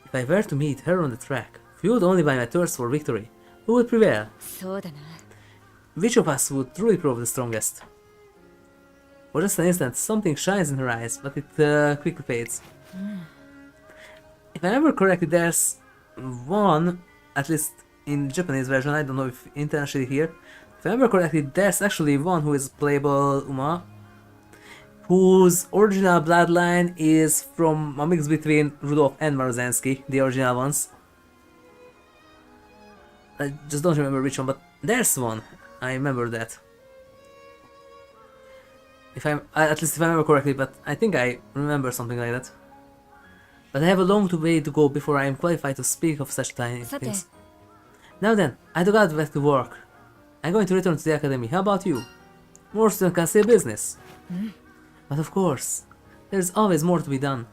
if I were to meet her on the track, fueled only by my thirst for victory, who would prevail? Which of us would truly prove the strongest? For just an instant, something shines in her eyes, but it quickly fades. If I remember correctly, there's one, at least in Japanese version, I don't know if internationally here. If I remember correctly, there's actually one who is playable Uma, whose original bloodline is from a mix between Rudolf and Maruzensky, the original ones. I just don't remember which one, but there's one. I remember that. At least if I remember correctly, but I think I remember something like that. But I have a long way to go before I am qualified to speak of such tiny things. Now then, I do got back to work. I'm going to return to the academy. How about you? More students can see business. But of course, there's always more to be done.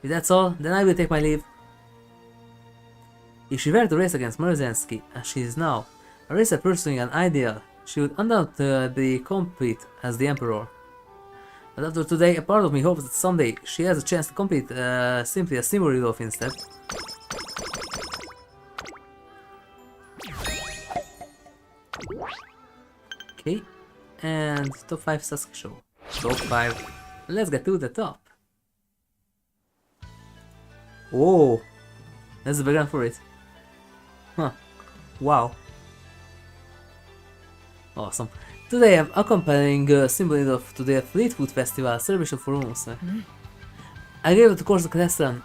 If that's all, then I will take my leave. If she were to race against Maruzensky, as she is now, a racer pursuing an ideal, she would undoubtedly compete as the Emperor. But after today, a part of me hopes that someday she has a chance to compete simply as Symboli Rudolf instead. Okay, and top 5 Sasuke show. Top 5. Let's get to the top. Whoa, that's the background for it. Huh. Wow. Awesome. Today I'm accompanying Symboli Rudolf to the Fleet Food Festival celebration for Umamusume. I gave it the course of lesson.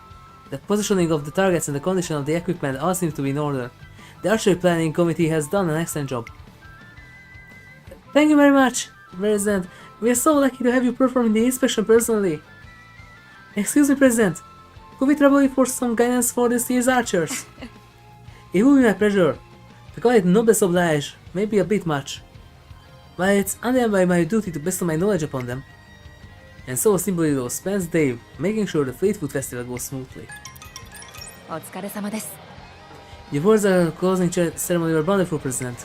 The positioning of the targets and the condition of the equipment all seem to be in order. The archery planning committee has done an excellent job. Thank you very much, President. We are so lucky to have you performing the inspection personally. Excuse me, President. Could we trouble you for some guidance for this year's archers? It would be my pleasure. To call it noblesse oblige may be a bit much, but it's undeniably my duty to bestow my knowledge upon them. And so Symboli Rudolf spends the day making sure the Fleet Food Festival goes smoothly. Your words at the closing ceremony were wonderful, President.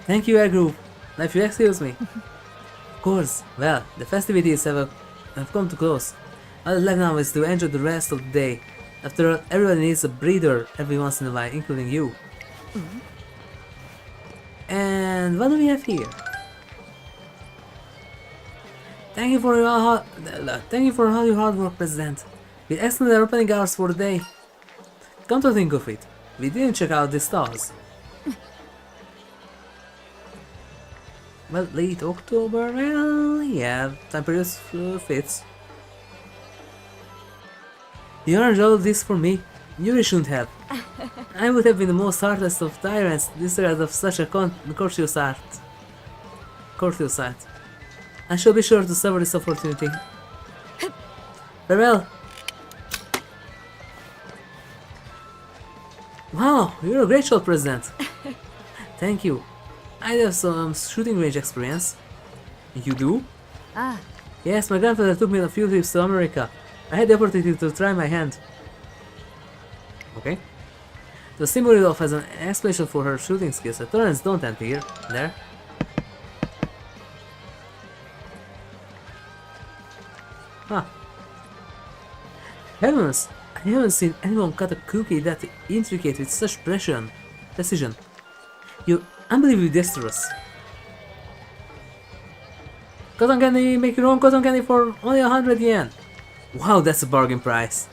Thank you, Air Group. Now if you excuse me. Of course. Well, the festivities have come to close. All left now is to enjoy the rest of the day. After all, everybody needs a breather every once in a while, including you. And what do we have here? Thank you for all your hard work, President. With extended opening hours for the day. Come to think of it, we didn't check out the stars. Well, late October, well, yeah, time period fits. You arranged all of this for me? You really shouldn't have. I would have been the most heartless of tyrants disregard of such a courteous art. Courteous art. I shall be sure to savor this opportunity. Farewell! Wow, you're a great shot, President! Thank you. I have some shooting range experience. You do? Ah, Yes, my grandfather took me on a few trips to America. I had the opportunity to try my hand. Okay. The Symboli Rudolf has an explanation for her shooting skills. The torrents don't end here. There. Huh. Heavens! I haven't seen anyone cut a cookie that intricate with such precision. Precision. You're unbelievably dexterous. Cotton candy, make your own cotton candy for only 100 yen. Wow, that's a bargain price.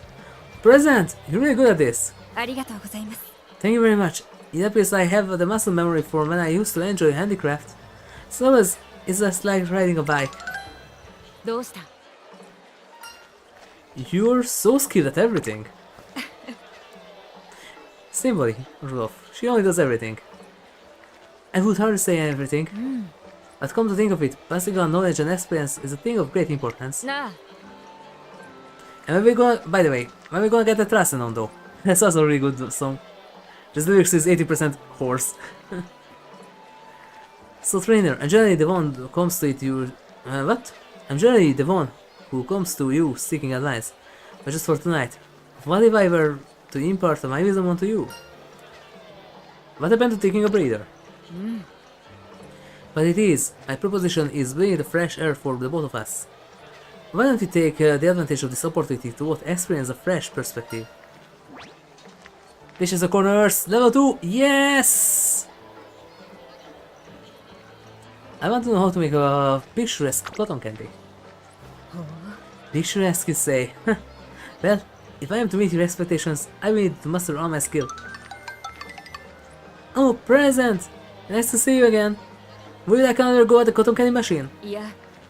Present! You're really good at this. ありがとうございます。 Thank you very much. It appears I have the muscle memory for when I used to enjoy handicraft. So it's just like riding a bike. どうした？ You're so skilled at everything. Symboli Rudolf. She only does everything. I would hardly say everything. But come to think of it, passing on knowledge and experience is a thing of great importance. なあ、 And when we go, by the way, when we gonna get the Trasen on though? That's also a really good song. Just the lyrics is 80% horse. So trainer, I'm generally the one who comes to it you... what? I'm generally the one who comes to you seeking advice. But just for tonight, what if I were to impart my wisdom onto you? What happened to taking a breather? But it is, my proposition is bringing the fresh air for the both of us. Why don't we take the advantage of this opportunity to both experience a fresh perspective? This is the corners, level 2, yes! I want to know how to make a picturesque cotton candy. Picturesque, you say? Well, if I am to meet your expectations, I will need to master all my skill. Oh, present! Nice to see you again. Would you like another go at the cotton candy machine? いや、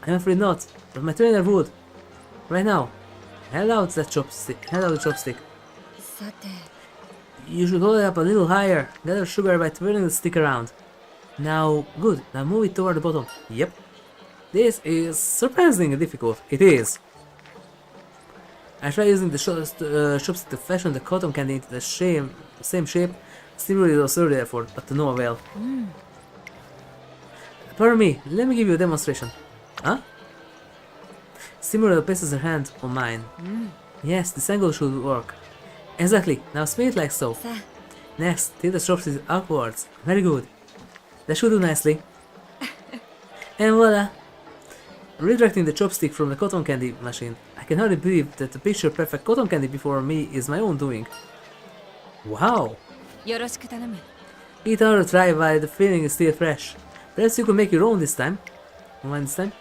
I'm afraid not, but my trainer would. Right now, hand out that chopstick. Hand out the chopstick. さて、 You should hold it up a little higher. Gather sugar by twirling the stick around. Now, good. Now move it toward the bottom. Yep. This is surprisingly difficult. It is. I tried using the chopstick to fashion the cotton candy into the same shape. Still really lost early effort, but to no avail. Pardon me, let me give you a demonstration. Huh? Simura places her hand on mine. Yes, this angle should work. Exactly, now spin it like so. さあ、 Next, take the chopstick upwards. Very good. That should do nicely. And voila! Redirecting the chopstick from the cotton candy machine, I can hardly believe that the picture perfect cotton candy before me is my own doing. Wow! よろしく頼む。 Eat another try while the feeling is still fresh. Perhaps you could make your own this time. One this time.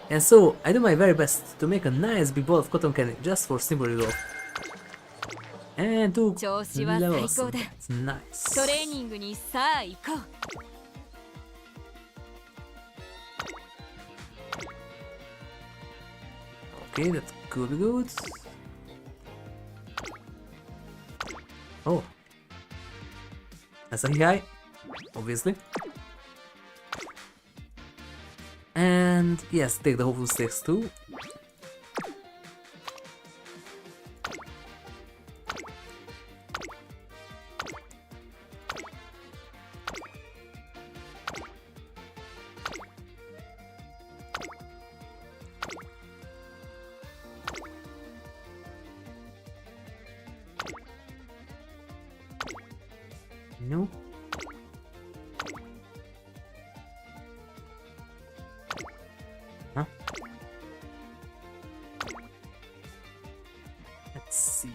And so, I do my very best to make a nice big ball of cotton candy just for Symboli Rudolf. And 2 調子は最 levels. 高だ。 That's nice. トレーニングにさあ行こう。 Okay, that could be good. Oh. That's a high, obviously. And yes, take the hopeful stakes too. No. Huh? Let's see.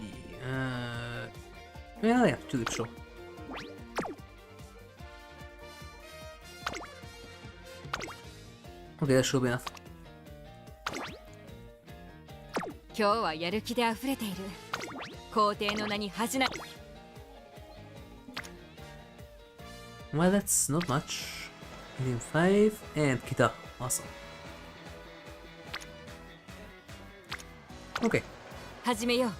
Well, yeah, tulip show. Okay, that should be enough. 今日はやる気で溢れている。皇帝の名に恥じない。 Well, that's not much. Medium 5 and Kita. Awesome. Okay. 始めよう。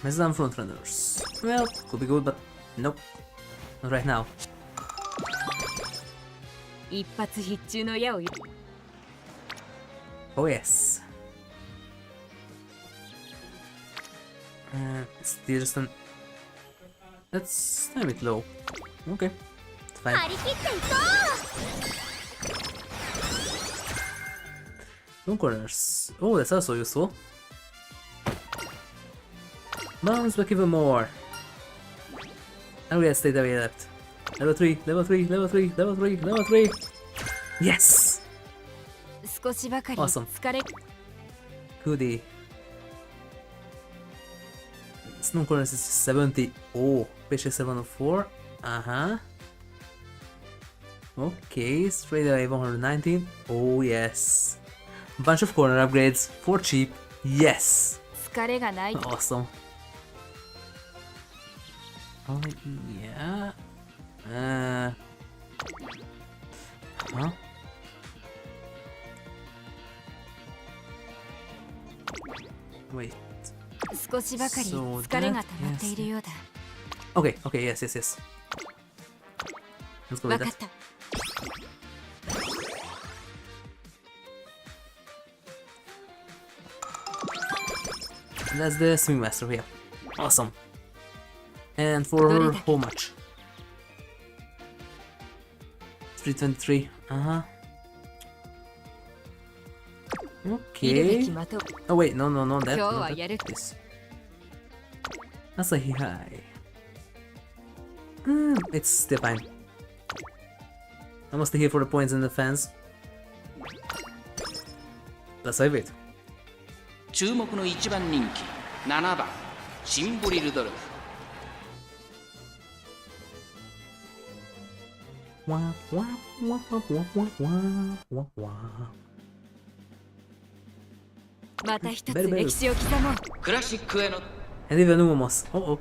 Mesdan Frontrunners. Well, could be good, but nope. Not right now. 一発必中の矢を。 Oh yes. Still just an... Let's time it low. Okay. It's fine. 張り切っていこ Long corners. Oh, that's also useful. Bounce back even more. And we have stayed away left. Level 3, level 3, level 3, level 3, level 3. Yes! 少しばかり Awesome. 疲れ。 Goodie. Snow corners is 70. Oh, patient 704. Uh-huh. Okay, straight away 119. Oh yes. Bunch of corner upgrades for cheap. Yes! 疲れがない。 Awesome. Oh yeah. Huh? Wait. 少しばかり疲れが溜まっているようだ。 Okay, okay, yes, yes, yes. Let's go わ with かっ that. た。 That's the swing master here. Awesome. And for how much? 323. Uh-huh. いるべ Okay. き的。 Oh wait, no, no, no, that. 今日 No, は that. やる。 This. Asahi High. It's still fine. I'm mostly here for the points and the fans. Let's save it. 注目の1番人気7番シンボリルドルフ。 Wah, wah, wah, wah, wah, wah, wah, wah. また一つ歴史を刻もう。クラシックへの And even Umamusume. Oh, oh.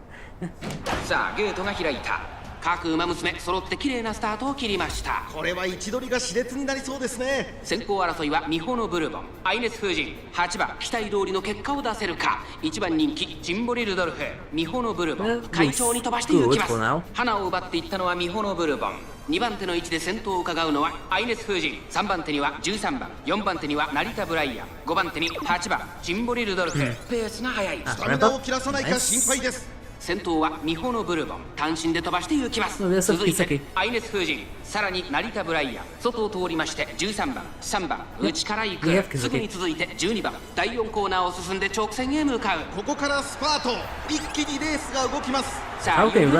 さあゲートが開いた。各馬娘揃って綺麗なスタートを切りました。これは位置取りが熾烈になりそうですね。先行争いはミホのブルボン、アイネス風神、8番期待通りの結果を出せるか。1番人気シンボリルドルフ、ミホのブルボン、快調に飛ばしていきます。花を奪っていったのはミホのブルボン。2番手の位置で先頭を伺うのはアイネス風神。3番手には13番、4番手には成田ブライアン、5番手に8番シンボリルドルフ。ペースが速い。スタミナを切らさないか心配です。先頭はミホのブルボン、単身で飛ばして行きます。続いてアイネス風神、さらに成田ブライアン、外を通りまして13番、3番、内から行く。すぐに続いて12番、第4コーナーを進んで直線へ向かう。ここからスパート、一気にレースが動きます。さあ、直線だ。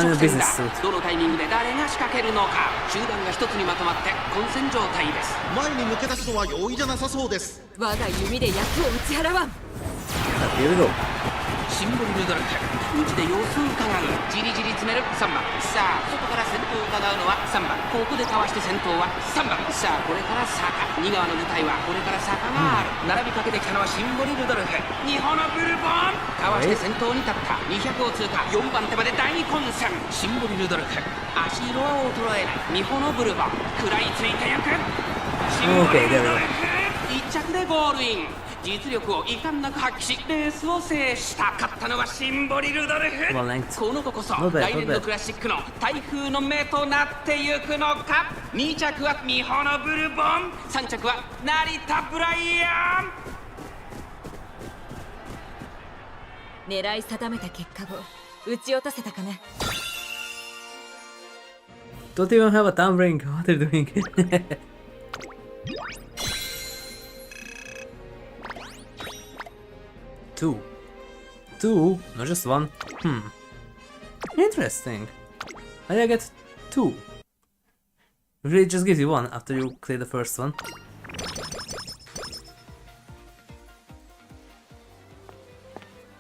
どのタイミングで誰が仕掛けるのか。集団が一つにまとまって混戦状態です。前に抜け出すのは容易じゃなさそうです。我が弓で役を打ち払わん。 Here we go. シンボリルドルフ、内で様子を伺う。じりじり詰める3番。さあ、外から先頭を伺うのは3番。ここでかわして先頭は3番。さあ、これから坂。2側の舞台はこれから坂がある。並びかけてきたのはシンボリルドルフ。日本のブルボン。かわして先頭に立った。200を通過。4番手まで大混戦。シンボリルドルフ。足色は衰えない。日本のブルボン。食らいついてゆく。シンボリルドルフ。1着でゴールイン。 実力を遺憾なく発揮しレースを制した。勝ったのはシンボリルドルフ。この子こそ来年のクラシックの台風の目となってゆくのか。2着はミホのブルボン、3着は成田ブライアン。狙い定めた結果を撃ち落とせたかな。 Don't even have a thumb ring. What are you doing? Two? Not just one? Interesting. How did I get 2? Usually it just gives you 1 after you clear the first one.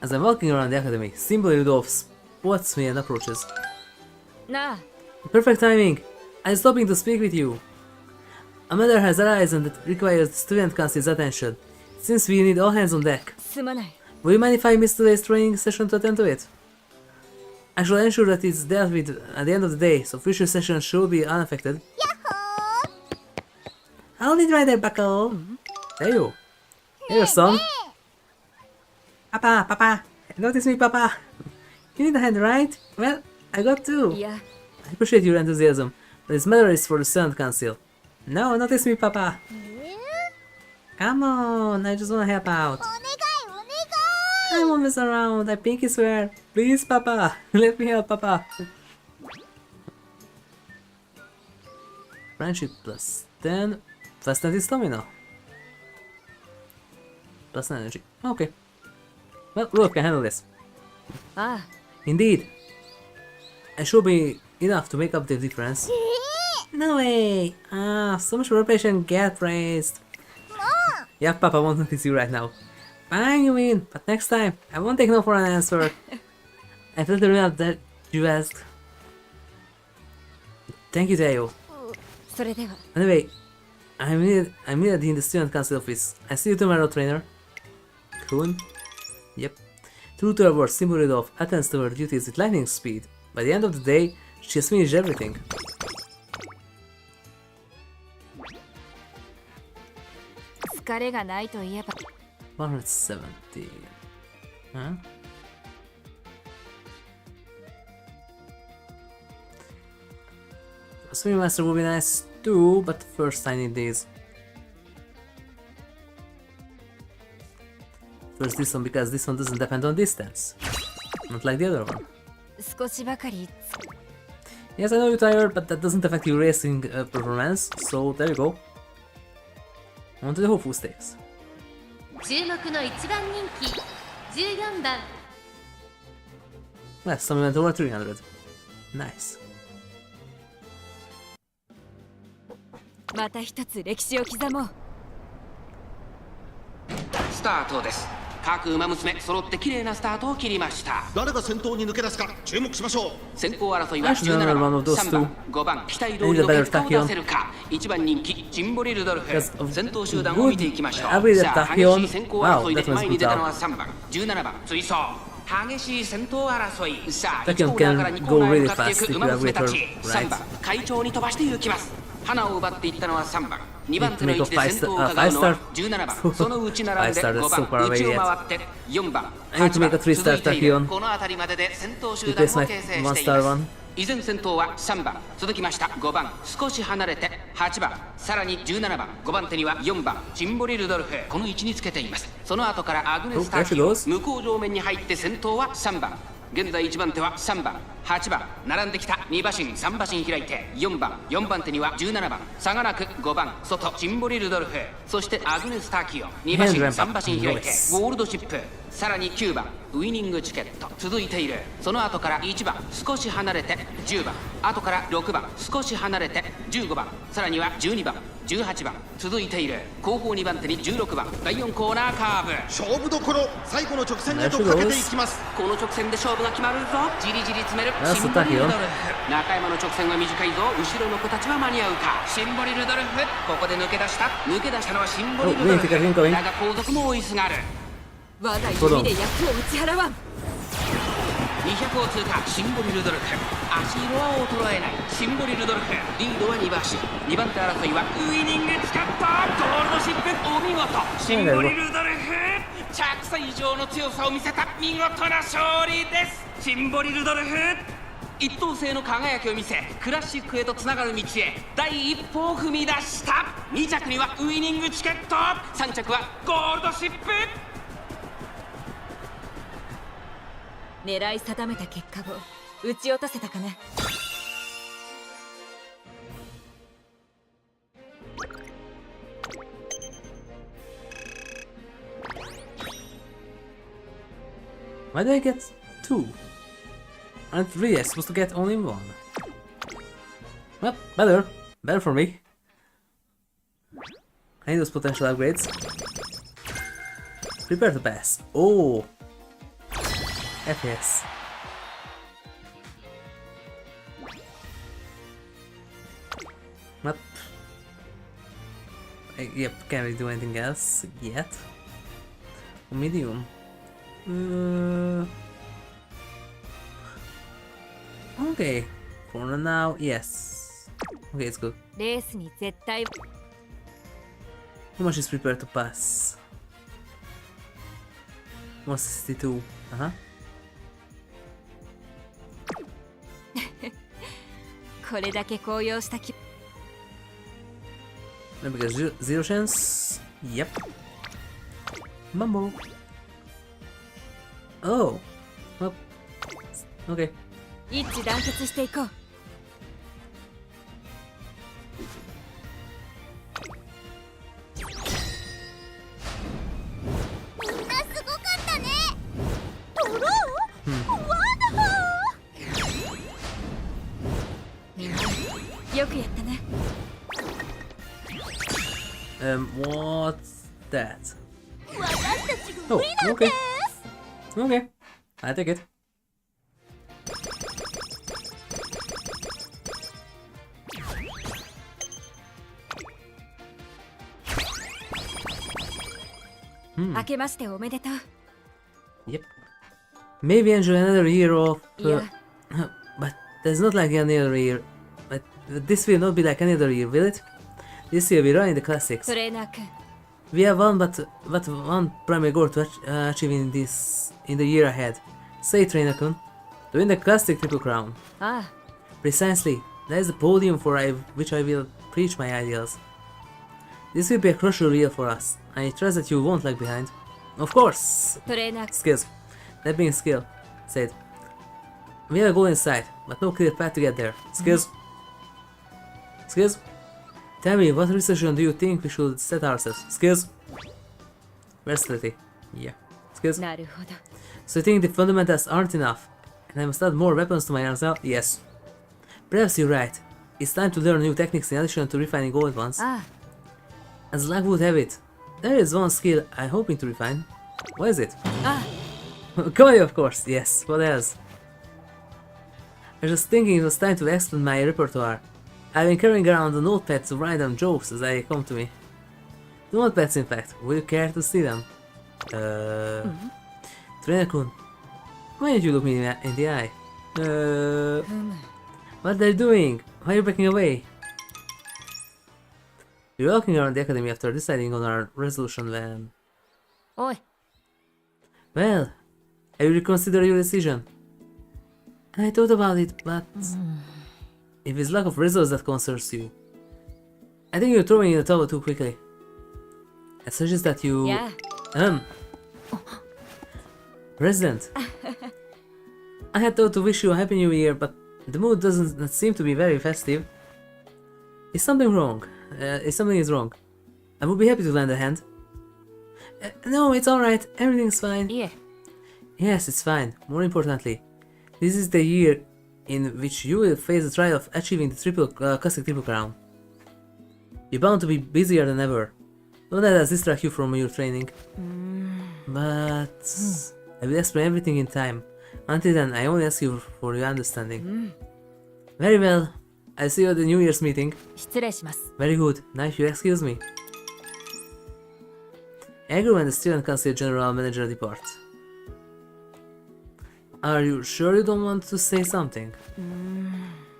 As I'm walking around the academy, Symboli Rudolf spots me and approaches. なあ、 Perfect timing! I'm stopping to speak with you. A matter has arisen that requires the student council's attention. Since we need all hands on deck. すまない。 Will you mind if I miss today's training session to attend to it? I shall ensure that it's dealt with at the end of the day, so future sessions should be unaffected. I'll lead right there, Buckle. There you. Here, son. Papa. Notice me, Papa. You need a hand, right? Well, I got two. いや、 I appreciate your enthusiasm, but this matter is for the Student Council. No, notice me, Papa. Come on, I just wanna help out. I won't mess around, I pinky swear. Please, Papa. Let me help, Papa. Friendship plus 10. Plus 20 stamina. Plus energy. Okay. Well, Rudolf can handle this. ああ、 Indeed. It should be enough to make up the difference. No way! Ah, so much preparation, get praised. Yeah, Papa won't notice you right now. Fine, you win, but next time, I won't take no for an answer. I felt the enough that you asked. Thank you, Tayo. それでは。 Anyway, I'm needed in the student council office. I see you tomorrow, trainer. Cool. Yep. True to her word, Symboli Rudolf attends to her duties with lightning speed. By the end of the day, she has finished everything. 疲れがないといえば。 170. Huh? Swimming master would be nice too, but first I need these. First this one, because this one doesn't depend on distance. Not like the other one. 少しばかり。 Yes, I know you're tired, but that doesn't affect your racing performance, so there you go. On to the hopeful stakes. 注目の一番人気14番 Yes, some went over 300. Nice. また一つ歴史を刻もう。スタートです。各馬娘揃って綺麗なスタートを切りました。誰が先頭に抜け出すか注目しましょう。先行争いは Actually, 17 one 番、 of those 3 two. 番、5番、期待通りの結果を出せるか。1番人気シンボリルドルフ。 Because of 先頭集団を見ていきましょ good う。 ability さあ Tachyon. 激しい先行争いで Wow, that was 前に出たのは brutal. 3番、17番追走。激しい先頭争い。さあ Tachyon 1コーナーから2 can コーナー go へ really 向かってい fast く if 馬 you 娘 have た with ち。 her 3番 right. 快調に飛ばして行きます。花を奪っていったのは3番。2番手の It 位置で make a 先頭を伺うのは17番。 5-star その内並んで 5-star 5 that's so 番 far away 内を yet. 回って4番 I need to 8 make a 番 3-star 続いている Tachyon. この辺りまでで先頭集団を Replace my 形成してい 1-star ま one. す。依然先頭は3番続きました5番少し離れて8番さらに17番5番手には4番シンボリルドルフこの位置につけています。その後からアグネス・ターキー Oh, there she goes. 向こう上面に入って先頭は3番現在1番手は3番8番並んできた2馬身3馬身開いて4番4番手には17番差がなく5番外シンボリルドルフそしてアグネス・ターキオ2馬身3馬身開いてゴールドシップさらに9番ウイニングチケット続いている。その後から1番少し離れて10番後から6番少し離れて15番さらには12番18番続いている。後方2番手に16番第4コーナーカーブ勝負どころ最後の直線へとかけていきます。この直線で勝負が決まるぞ。じりじり詰めるあシンボリルドルフそう中山の直線は短いぞ。後ろの子たちは間に合うか。シンボリルドルフここで抜け出したのはシンボリルドルフ Oh, wait, incoming. だが後続も追いすがる。我が弓で役を打ち払わん。200を通過シンボリルドルフ足色は衰えないシンボリルドルフリードは2馬身2番手争いはウイニングチケットゴールドシップお見事シンボリルドルフ着差以上の強さを見せた見事な勝利ですシンボリルドルフ一等星の輝きを見せクラシックへとつながる道へ第一歩を踏み出した2着にはウイニングチケット3着はゴールドシップ狙い定めた結果を打ち落とせたかな。Why did I get 2? And 3, I'm supposed to get only 1. Well, better for me. I need those potential upgrades. Prepare to pass. Oh! FPS. What? Yep, can't really do anything else yet. Medium. Okay, for now, yes. Okay, it's good. レースに絶対 How much is prepared to pass? 162. Uh-huh. これだけ高揚した気 Maybe because zero chance? Yep. Mumbo. Oh. Well. Okay. 一致団結していこう よくやったね What's that? Oh, okay. Okay. I take it. Hmm. 明けましておめでとう Yep. Maybe enjoy another year of. Yeah. But there's not like any other year. But this will not be like any other year, will it? This year we're running the classics. トレーナー君 We have one, but one primary goal to achieve in the year ahead. Say, Trainer-kun, to win the classic triple crown. あ Precisely. That is the podium which I will preach my ideals. This will be a crucial year for us. I trust that you won't lag behind. Of course. あトレーナー Skills. That being skill. Said. We have a goal in sight, but no clear path to get there. Skills. Skills. Tell me, what restriction do you think we should set ourselves? Skills. Versatility. Yeah. Skills. なるほど So you think the fundamentals aren't enough? And I must add more weapons to my arsenal? Yes. Perhaps you're right. It's time to learn new techniques in addition to refining old ones. あ As luck would have it, there is one skill I'm hoping to refine. What is it? あ Comedy, of course, yes. What else? I was just thinking it was time to expand my repertoire. I've been carrying around a notepad to write down jokes as they come to me. Notepads, in fact. Would you care to see them? Trainer-kun, why don't you look me in the eye? ふむ What they're doing? Why are you backing away? We're walking around the academy after deciding on our resolution when... おい Well, have you reconsidered your decision? I thought about it, but... If it's lack of results that concerns you, I think you're throwing in the towel too quickly. I suggest that you... や President. I had thought to wish you a happy new year, but the mood doesn't seem to be very festive. Is something wrong? If something is wrong, I would be happy to lend a hand. No, it's alright. Everything's fine. いえ Yes, it's fine. More importantly, this is the year in which you will face the trial of achieving the classic triple crown. You're bound to be busier than ever. Don't let us distract you from your training. But I will explain everything in time. Until then, I only ask you for your understanding. Very well. I'll see you at the New Year's meeting. 失礼します Very good. Now if you excuse me. Agro and the student council general manager depart. Are you sure you don't want to say something?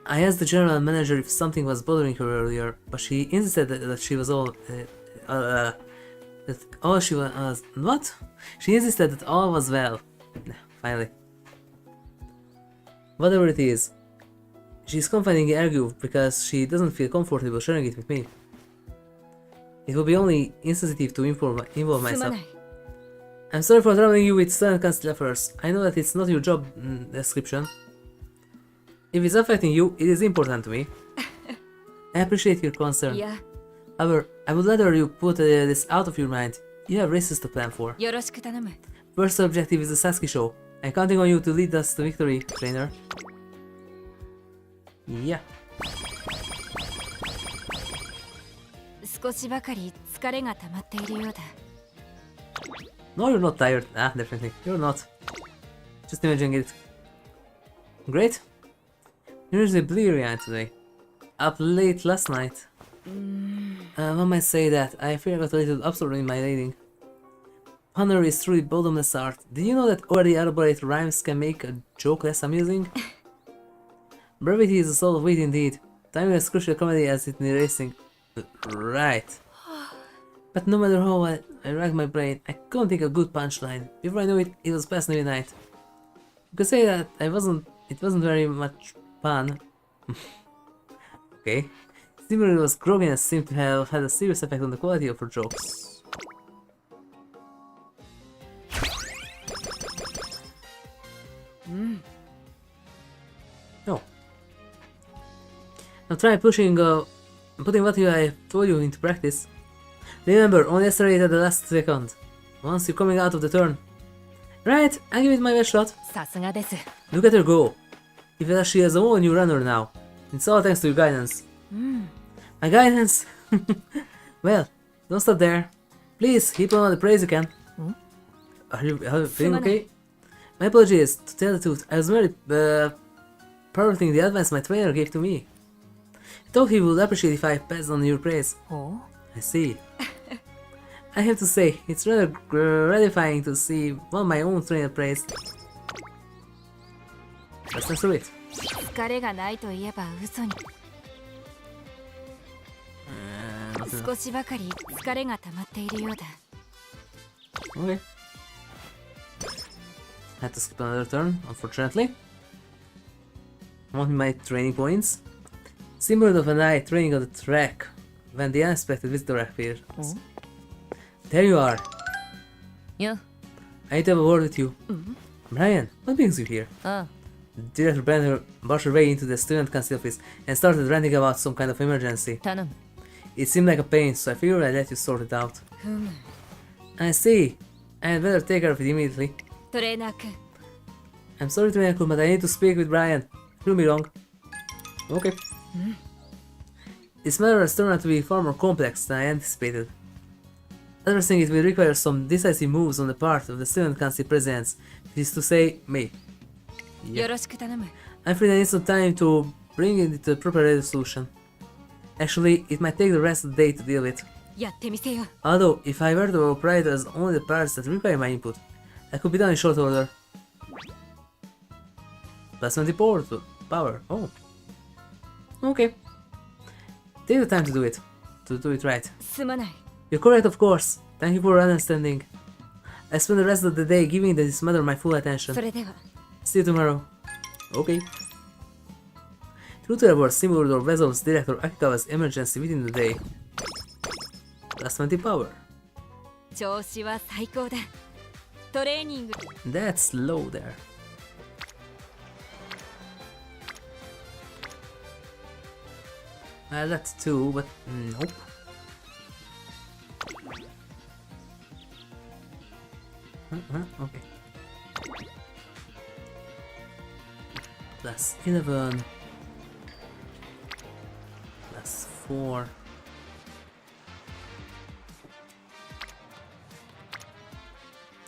I asked the general manager if something was bothering her earlier, but she insisted that she was all... that all she was... what? She insisted that all was well. Finally. Whatever it is, she's confiding in Ergu because she doesn't feel comfortable sharing it with me. It will be only insensitive to involve すま myself. ない I'm sorry for troubling you with student council affairs. I know that it's not your job description. If it's affecting you, it is important to me. I appreciate your concern. いや However, I would rather you put this out of your mind. You have races to plan for. よろしく頼む First objective is the Sasuke show. I'm counting on you to lead us to victory, trainer. Yeah. 少しばかり疲れが溜まっているようだ No, you're not tired. Ah, definitely. You're not. Just imagining it. Great. You're usually bleary-eyed today. Up late last night. One might say that I fear I got a little absorbed in my reading. Honor is truly bottomless art. Did you know that already elaborate rhymes can make a joke less amusing? Brevity is the soul of wit indeed. Timing is crucial comedy as it in racing. Right. But no matter how I racked my brain, I couldn't think of a good punchline. Before I knew it, it was past midnight. You could say that it wasn't very much fun. Okay. Symboli was groggy and seemed to have had a serious effect on the quality of her jokes. No. Now try putting what I told you into practice. Remember, only accelerate at the last second. Once you're coming out of the turn. Right, I'll give it my best shot. さすがです Look at her go. If she has a whole new runner now. It's all thanks to your guidance. My guidance? Well, don't stop there. Please, heap on all the praise you can. Are you feeling okay? My apologies. To tell the truth, I was merely parroting the advice my trainer gave to me. I thought he would appreciate if I passed on your praise. Oh? I see. I have to say, it's rather gratifying to see one of my own trainer praised. Let's not do it. 疲れがないと言えば嘘に 少しばかり疲れが溜まっているようだ Okay. Had to skip another turn, unfortunately. Want my training points? Symbol of an eye training on the track when the unexpected visitor appears. There you are. Yeah. I need to have a word with you. Brian, what brings you here? Director Banner barged her way into the student council office and started ranting about some kind of emergency. 頼む It seemed like a pain, so I figured I'd let you sort it out. I see. I had better take care of it immediately. トレーナー君 I'm sorry, Trainer, but I need to speak with Brian. Prove me wrong. Okay. This matter has turned out to be far more complex than I anticipated. Addressing it will require some decisive moves on the part of the student council presidents, which is to say, me. よろしく頼む I'm afraid I need some time to bring it to a proper resolution. Actually, it might take the rest of the day to deal with. やってみせよ Although, if I were to prioritize only the parts that require my input, that could be done in short order. Plus 20 power. Oh. Okay. Take the time to do it. To do it right. すまない You're correct, of course. Thank you for your understanding. I spend the rest of the day giving this matter my full attention. それでは See you tomorrow. Okay. True to the word, Symboli Rudolf resolves Director Akikawa's emergency within the day. Plus 20 power. 調子は最高だトレーニング That's low there. That's two, but nope. Okay. Plus 11. Plus 4.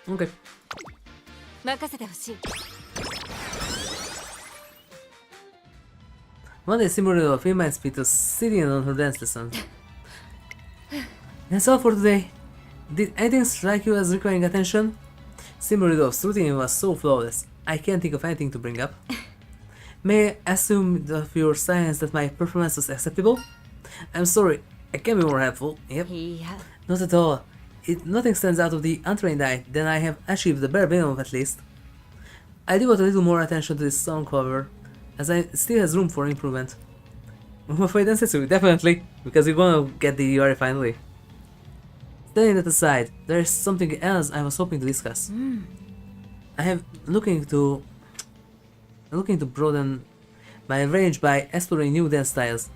Okay. 任せてほしい One day Symboli Rudolf reminds me to sit in on her dance lesson. That's all for today. Did anything strike you as requiring attention? Symboli Rudolf's routine was so flawless, I can't think of anything to bring up. May I assume of your silence that my performance was acceptable? I'm sorry, I can be more helpful. Yep. いや Not at all. Nothing stands out of the untrained eye, then I have achieved the bare minimum at least. I devote a little more attention to this song cover, as it still has room for improvement. For necessary, definitely, because we're gonna get the URI finally. Setting that aside, there is something else I was hoping to discuss. I have looking to broaden my range by exploring new dance styles,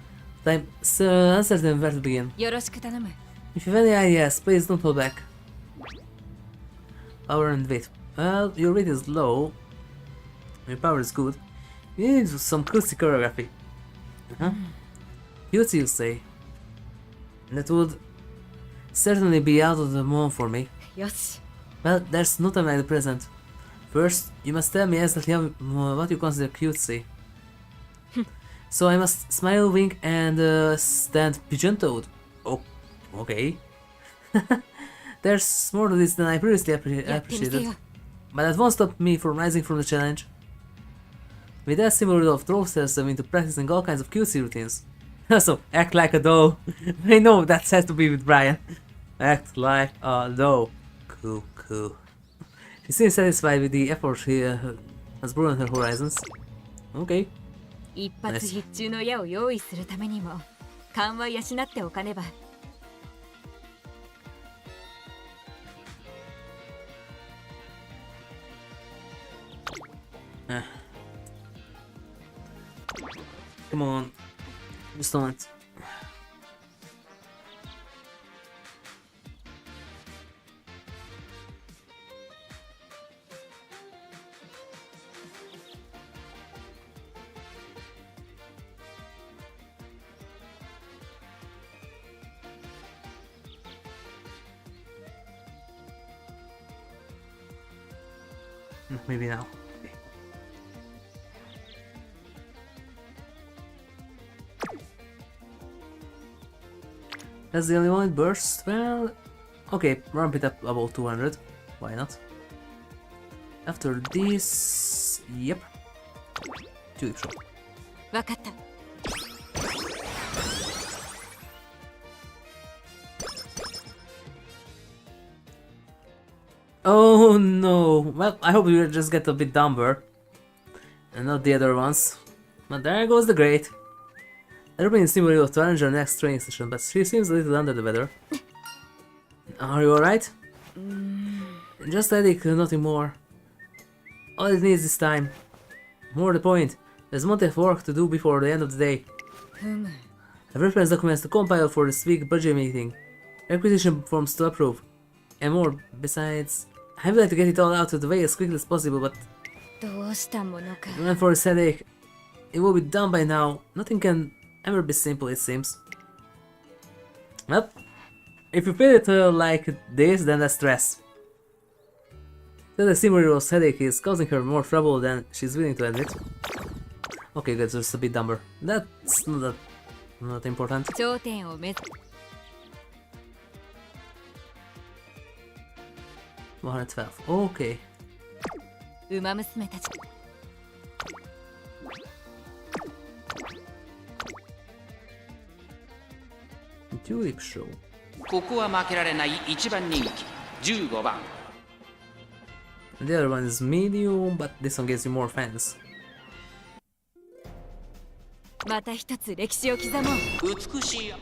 but I'm still uncertain where to begin. よろしく頼む If you have any ideas, please don't hold back. Power and weight. Well, your weight is low. Your power is good. You need some cutesy choreography. Cutesy, you say? That would certainly be out of the moon for me. よし Well, there's no time like the present. First, you must tell me exactly what you consider cutesy. So I must smile, wink, and stand pigeon-toed. Oh, okay. There's more to this than I previously appreciated. But that won't stop me from rising from the challenge. With that, Symboli Rudolf drove herself into practicing all kinds of cutesy routines. So, act like a doll. I know that has to be with Brian. Act like a doll. Cool, cool. She seems satisfied with the effort she has broadened her horizons. Okay. 一発必中の矢を用意するためにも勘は養っておかねば。Come on. Just don't. Maybe now. That's the only one it bursts? Well, okay, ramp it up about 200. Why not? After this... Yep. Tulip Show. わかった。Oh no! Well, I hope you just get a bit dumber. And not the other ones. But there goes the great. I've been in Symboli Rudolf to arrange our next training session, but she seems a little under the weather. Are you alright? Just headache, nothing more. All it needs is time. More the point, there's a month of work to do before the end of the day. I've reference documents to compile for this week's budget meeting, requisition forms to approve, and more. Besides, I would like to get it all out of the way as quickly as possible, but どうしたものか。 and for his headache, it will be done by now. Nothing can ever be simple, it seems. Well, if you feel it like this, then that's stress. The Symboli Rudolf's headache is causing her more trouble than she's willing to admit. Okay, good, just a bit dumber. That's not important. 頂点を目指 112. Okay. 馬娘たち。 Tulip Show. ここは負けられない1番人気15番 The other one is medium, but this one gives you more fans. また一つ歴史を刻もう。美しい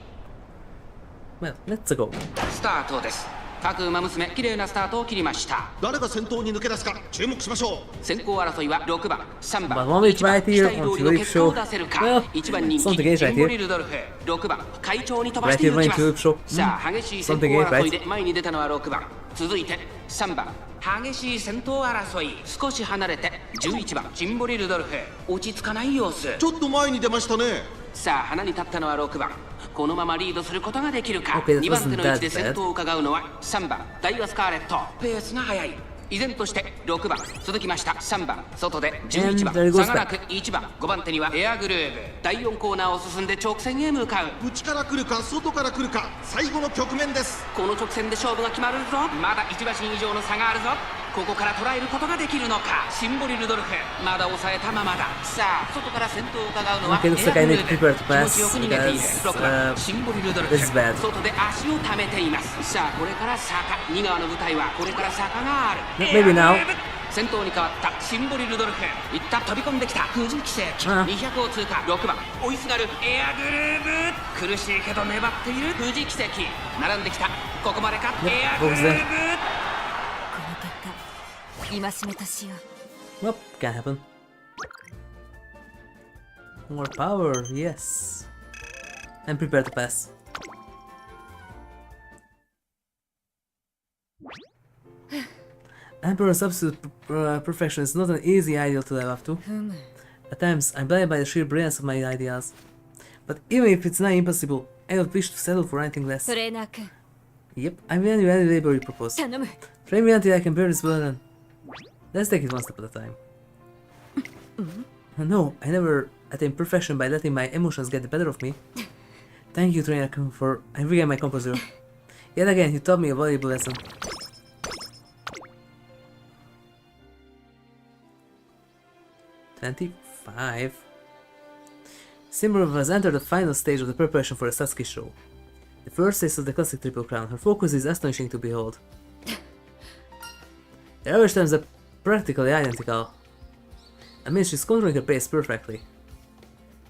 Well, let's go. スタートです。各馬娘綺麗なスタートを切りました。誰が先頭に抜け出すか注目しましょう。先行争いは6番、3 But 番、 one week 1番 right 期 here 待 on 通りの Tulip 結果を Show. 出せるか Well, 1番人気 something is シ right ンボリ here. ルドルフ6番会長に飛ばし Right てい here, き right ま Tulip す Show. さあ激しい先 Something 行 is 争い right. で前に出たのは6番続いて3番激しい先頭争い少し離れて11番シンボリルドルフ落ち着かない様子ちょっと前に出ましたね。さあ花に立ったのは6番このままリードすることができるか Okay, that 2番手の位置で wasn't that 先頭を伺うのは3番ダイワスカーレットペースが速い依然として6番続きました3番外で11 And there 番 goes 差がなく1番5番手にはエアグルーヴ第4コーナーを進んで直線へ向かう内から来るか外から来るか最後の局面です。この直線で勝負が決まるぞまだ1馬身以上の差があるぞここから捉えることができるのかシンボリルドルフまだ抑えたままださあ外から先頭を伺うのは Okay, エ looks ア like グ I ル need to ー prepare to ヴ pass 気持ちよく逃げている because 6番シンボリルドルフ this is bad. 外で足を溜めていますさあこれから坂2側の舞台はこれから坂がある Maybe now. 先頭に変わったシンボリルドルフいった飛び込んできた富士奇跡ああ200を通過6番追いすがるエアグルーヴ苦しいけど粘っている富士奇跡並んできたここまでかエアグルーヴこの結果、戒めとしよう。 Well, can happen. More power, yes. I'm prepared to pass. Emperor's absolute perfection is not an easy ideal to live up to. At times, I'm blinded by the sheer brilliance of my ideas. But even if it's not impossible, I don't wish to settle for anything less. トレーナー君、 Yep, I'm willing to any labor you propose. 頼む。 Train me until I can bear this burden. Let's take it one step at a time. No, I never attain perfection by letting my emotions get the better of me. Thank you, Trainer Kun, for I regained my composure. Yet again, you taught me a valuable lesson. "25. Symboli has entered the final stage of the preparation for the Sasuke show. The first taste of the classic Triple Crown. Her focus is astonishing to behold. The average times are practically identical. I mean, she's controlling her pace perfectly.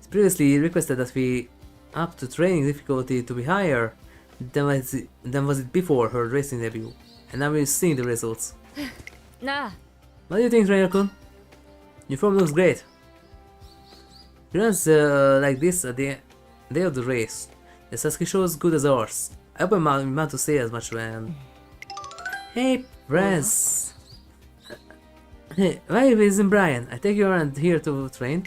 She previously requested that we up the training difficulty to be higher than was it before her racing debut, and now we're seeing the results. Nah. What do you think, Trainer Kun? Your form looks great. She runs like this at the day of the race. The Sasuke show is good as ours. I hope I'm about to say as much when... Hey, Prez! Hey, why isn't Brian? I take you around here to train?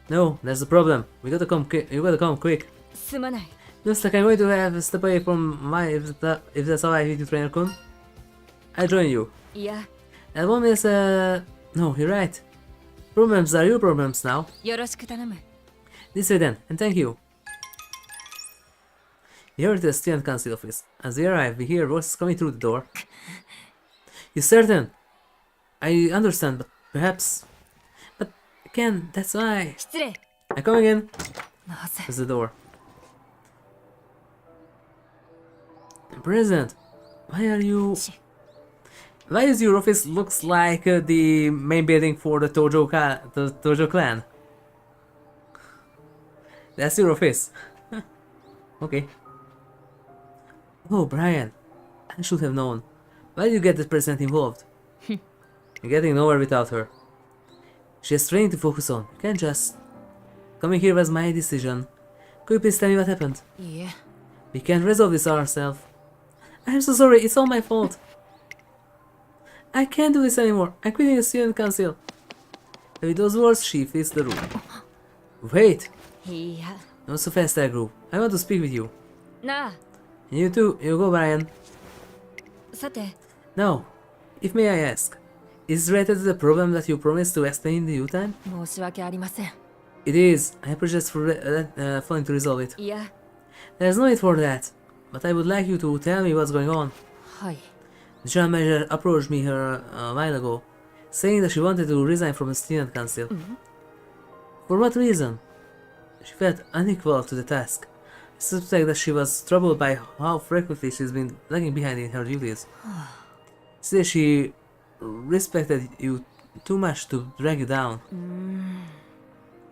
No, there's a problem. You gotta come quick. すまない。 Looks like I'm going to have to step away from my... if that's alright with you, Trainer Kun. I'll join you. いや、 That one is, no, you're right. Problems are your problems now. よろしく頼む。 This way then, and thank you. We hurry to the student council office. As we arrive, we hear voices coming through the door. You certain? I understand, but perhaps... But, again, that's why... 失礼。 I'm coming in. なぜ。 There's the door. President, why are you... Why does your office looks like the main building for the Tojo clan? That's your office. Okay. Oh, Brian. I should have known. Why did you get the president involved? You're getting nowhere without her. She has training to focus on. You can't just... Coming here was my decision. Could you please tell me what happened? いいえ。 We can't resolve this ourselves. I'm so sorry, it's all my fault. I can't do this anymore. I'm quitting the student council. And with those words, she flees the room. Wait! いや。 Not so fast, Agru. I want to speak with you. なあ。 And you too. You go, Brian. さて、 Now, if may I ask, is it related to the problem that you promised to explain in the due time? 申し訳ありません。 It is. I apologize for failing to resolve it. いや、 There's no need for that. But I would like you to tell me what's going on. はい。 The general manager approached me here a while ago, saying that she wanted to resign from the student council. For what reason? She felt unequal to the task. I suspect that she was troubled by how frequently she's been lagging behind in her duties. Still, she respected you too much to drag you down.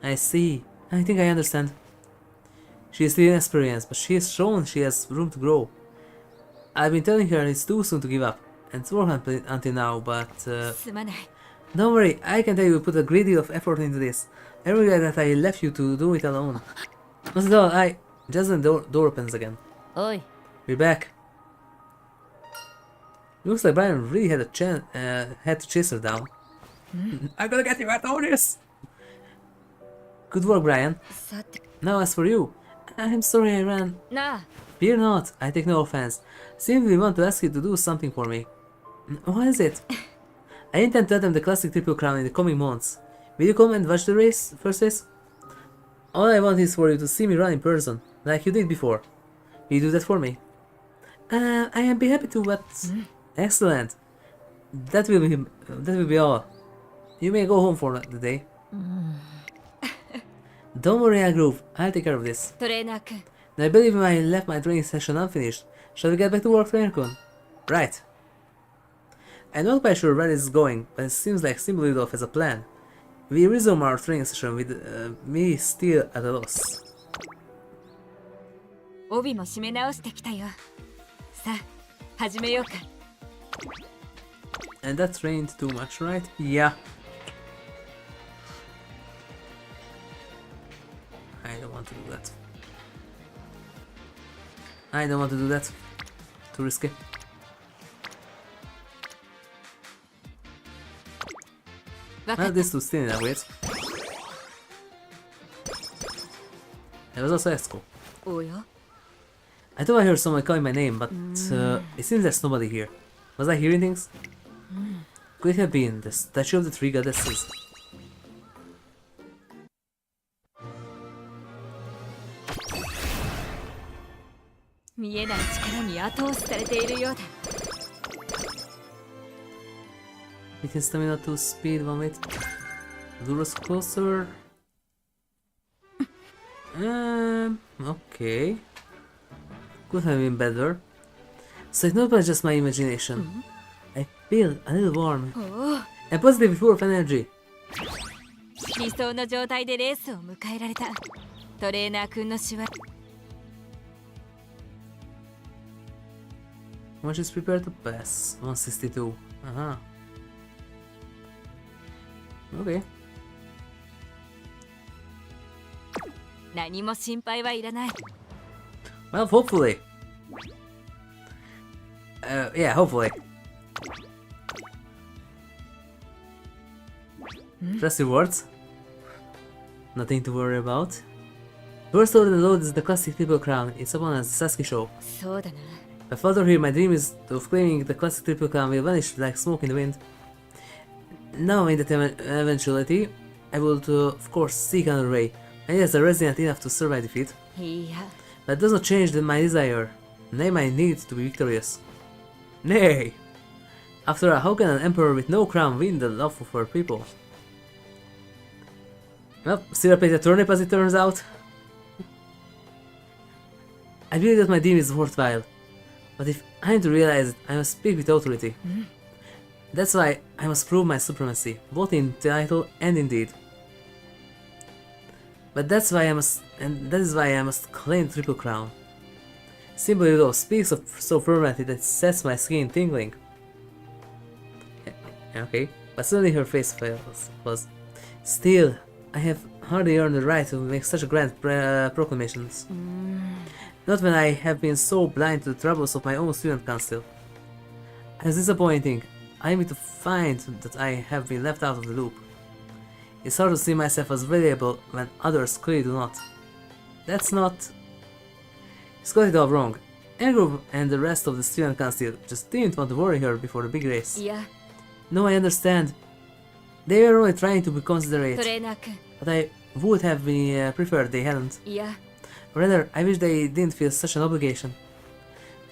I see. I think I understand. She is still inexperienced, but she has shown she has room to grow. I've been telling her it's too soon to give up, and it's worked until now, but... すまない。 Don't worry, I can tell you put a great deal of effort into this. I regret that I left you to do it alone. Not at all, just when the door opens again. おい。 We're back. Looks like Brian really had had to chase her down. I'm gonna get you out of this! Good work, Brian. さて、 Now as for you, I'm sorry I ran. なあ。 Fear not, I take no offense. Simply want to ask you to do something for me. What is it? I intend to attempt the classic Triple Crown in the coming months. Will you come and watch the race, first race? All I want is for you to see me run in person, like you did before. Will you do that for me? I am be happy to, but... Excellent. That will be all. You may go home for the day. Don't worry, Groove. I'll take care of this. トレーナー君。 I believe I left my training session unfinished. Shall we get back to work, Trainer-kun? Right. I'm not quite sure where this is going, but it seems like Symboli Rudolf has a plan. We resume our training session with me still at a loss. 帯も締め直してきたよ。さあ、始めようか。 And that trained too much, right? Yeah. I don't want to do that. I don't want to do that. Too risky. Well, this was still in that wait. There was also Esco. おや I thought I heard someone calling my name, but it seems there's nobody here. Was I hearing things? Could it have been the statue of the three goddesses? 見えない力に後押しされているようだ。 Retain stamina to speed 1 minute. Lure us closer. Okay. Could have been better. So it's not just my imagination. I feel a little warm and positive full of energy. 理想の状態でレースを迎えられた。トレーナー君の手話。 How much is prepared to pass? 162. Uh-huh. Okay. 何も心配はいらない。 Well, hopefully. Yeah, hopefully. Just rewards. Nothing to worry about. First order the load is the classic triple crown. It's upon as the Sasuke show. そうだな。 My father here, my dream is of claiming the classic triple crown will vanish like smoke in the wind. Now, in that eventuality, I will, of course, seek another way. I need as a resident enough to survive defeat. いや、 But it does not change my desire, nay my need to be victorious. Nay! After all, how can an emperor with no crown win the love of her people? Well, still I play the turnip as it turns out. I believe that my dream is worthwhile, but if I am to realize it, I must speak with authority. That's why I must prove my supremacy, both in title and in deed. But that is why I must claim the Triple Crown. Symboli Rudolf speaks of so fervently that it sets my skin tingling. Okay, but suddenly her face was. Still, I have hardly earned the right to make such grand proclamations. Not when I have been so blind to the troubles of my own student council. It's disappointing. I am to find that I have been left out of the loop. It's hard to see myself as valuable when others clearly do not. That's not... He's got it all wrong. Andrew and the rest of the student council just didn't want to worry her before the big race. いや、 No, I understand. They were only trying to be ト considerate, レーナー君。 but I would have been preferred they hadn't. いや、 Rather, I wish they didn't feel such an obligation.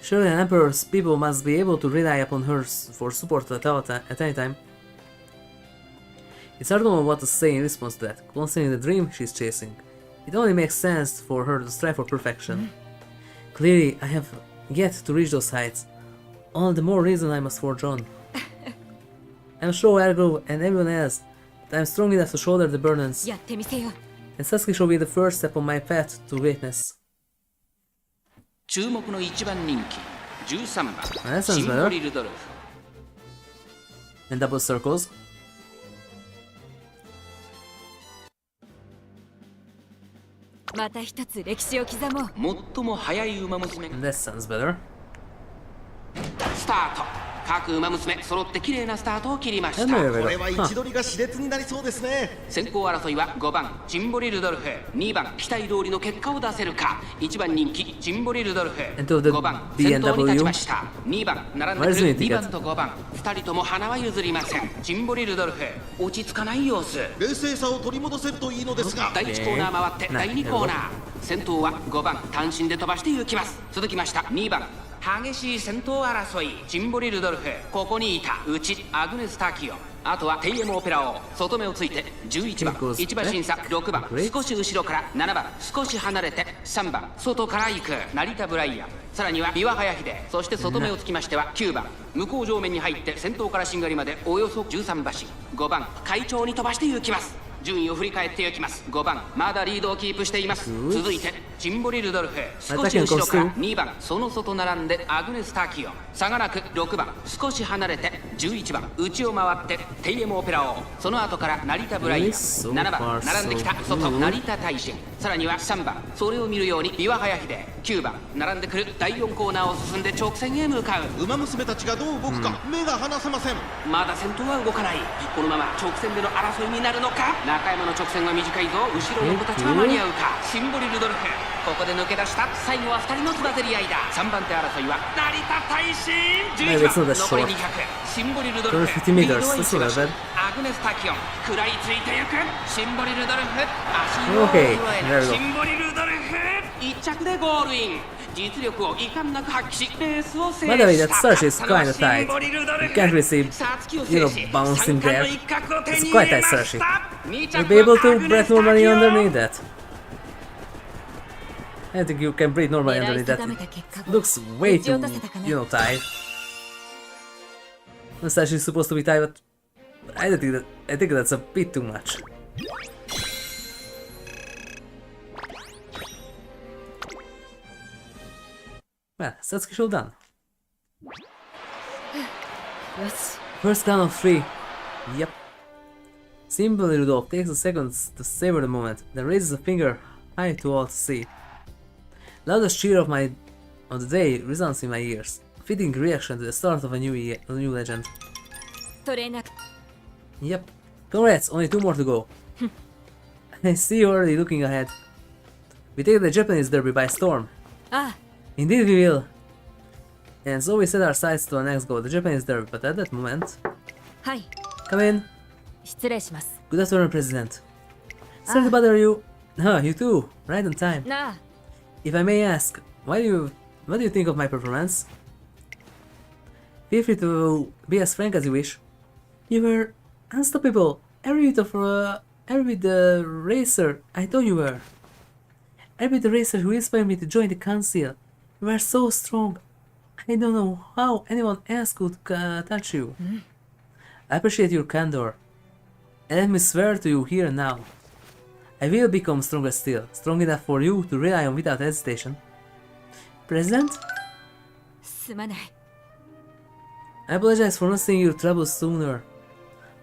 Surely an emperor's people must be able to rely upon her for support at any time. It's hard to know what to say in response to that, considering the dream she's chasing. It only makes sense for her to strive for perfection. Clearly, I have yet to reach those heights. All the more reason I must forge on. I'm sure Ergo and everyone else that I'm strong enough to shoulder the burdens, やってみせよ。 and Sasuke shall be the first step on my path to greatness. 注目の1番人気13番 That sounds シンボ better. リルドルフ And double circles. また一つ歴史を刻もう。最も速い馬娘が And that sounds better. スタート。各馬娘揃って綺麗なスタートを切りまし And た there we こ go. れは位 Huh. 置取りが熾烈になりそうですね。先行争いは5番シンボリルドルフ、2番期待通りの結果を出せるか、1番人気シンボリルドルフ、 And to the 5番 B 先 and 頭に立ち W. ました。2番並んで Where's くる the 2 ticket? 番と5番、2人とも花は譲りません。シンボリルドルフ落ち着かない様子。冷静さを取り戻せるといいのですが。第1コーナー回って第2コーナー、先頭は5番単身で飛ばして行きます。続きました2番激しい先頭争い、シンボリルドルフ、ここにいた内アグネス・タキオ、あとはテイエム・オペラ王、外目をついて11番1馬審査、6番少し後ろから、7番少し離れて、3番外から行く成田ブライアン、さらには三輪早秀、そして外目をつきましては9番向こう上面に入って先頭からしんがりまでおよそ13馬身、5番会長に飛ばして行きます。順位を振り返っていきます。5番まだリードをキープしています。続いてシンボリルドルフ、少し後ろから2番その外並んでアグネス・タキオ、差がなく6番少し離れて11番内を回ってテイエム・オペラ王、その後から成田ブライアン、7番並んできた外成田大臣、さらには3番それを見るように三輪早秀、9番並んでくる第4コーナーを進んで直線へ向かう。馬娘たちがどう動くか、目が離せません。まだ先頭は動かない。このまま直線での争いになるのか。中山の直線は短いぞ。後ろの子たちは間に合うか。シンボリルドルフここで抜け出した。最後は2人のつばぜり合いだ。3番手争いは成田大臣、11番残り200、シンボリルドルフリードを一馬身、アグネス・タキオン食らいついてゆく。シンボリルドルフ足を揃える。シンボリルドルフ1着でゴールイン。実力を遺憾なく発揮しレースを制 By the way, し that た search is それは kinda tight. シンボリルドル You フ can't really see, さつきを you know, 制し bouncing 三冠 there. の一角を手 It's に quite 入れ tight ま searching. した二 You'll 着 be able は to ハグレ breathe スタ normally キオ underneath that. I don't think you can breathe normally 狙い underneath that. 定めた結果 It looks way 撃ち too, 落とせたかな you know, tight. It's actually supposed to be tight, but I don't think that. I think that's a bit too much. Well, Satsuki show done. よし First count of 3. Yep. Symboli Rudolf takes a second to savor the moment, then raises a finger high to all to see. Loudest cheer of the day resounds in my ears. Fitting reaction to the start of a new legend. トレーナー Yep. Congrats, only 2 more to go. I see you already looking ahead. We take the Japanese derby by storm. あ Indeed we will. And so we set our sights to our next goal, the Japanese derby, but at that moment... はい Come in. 失礼します Good afternoon, President. Sorry to bother you. Huh, you too. Right on time. なあ If I may ask, what do you think of my performance? Feel free to be as frank as you wish. You were unstoppable. Every bit the racer I thought you were. Every bit the racer who inspired me to join the council. You were so strong. I don't know how anyone else could touch you. I appreciate your candor. And let me swear to you here and now. I will become stronger still, strong enough for you to rely on without hesitation. President? すまない I apologize for not seeing your troubles sooner.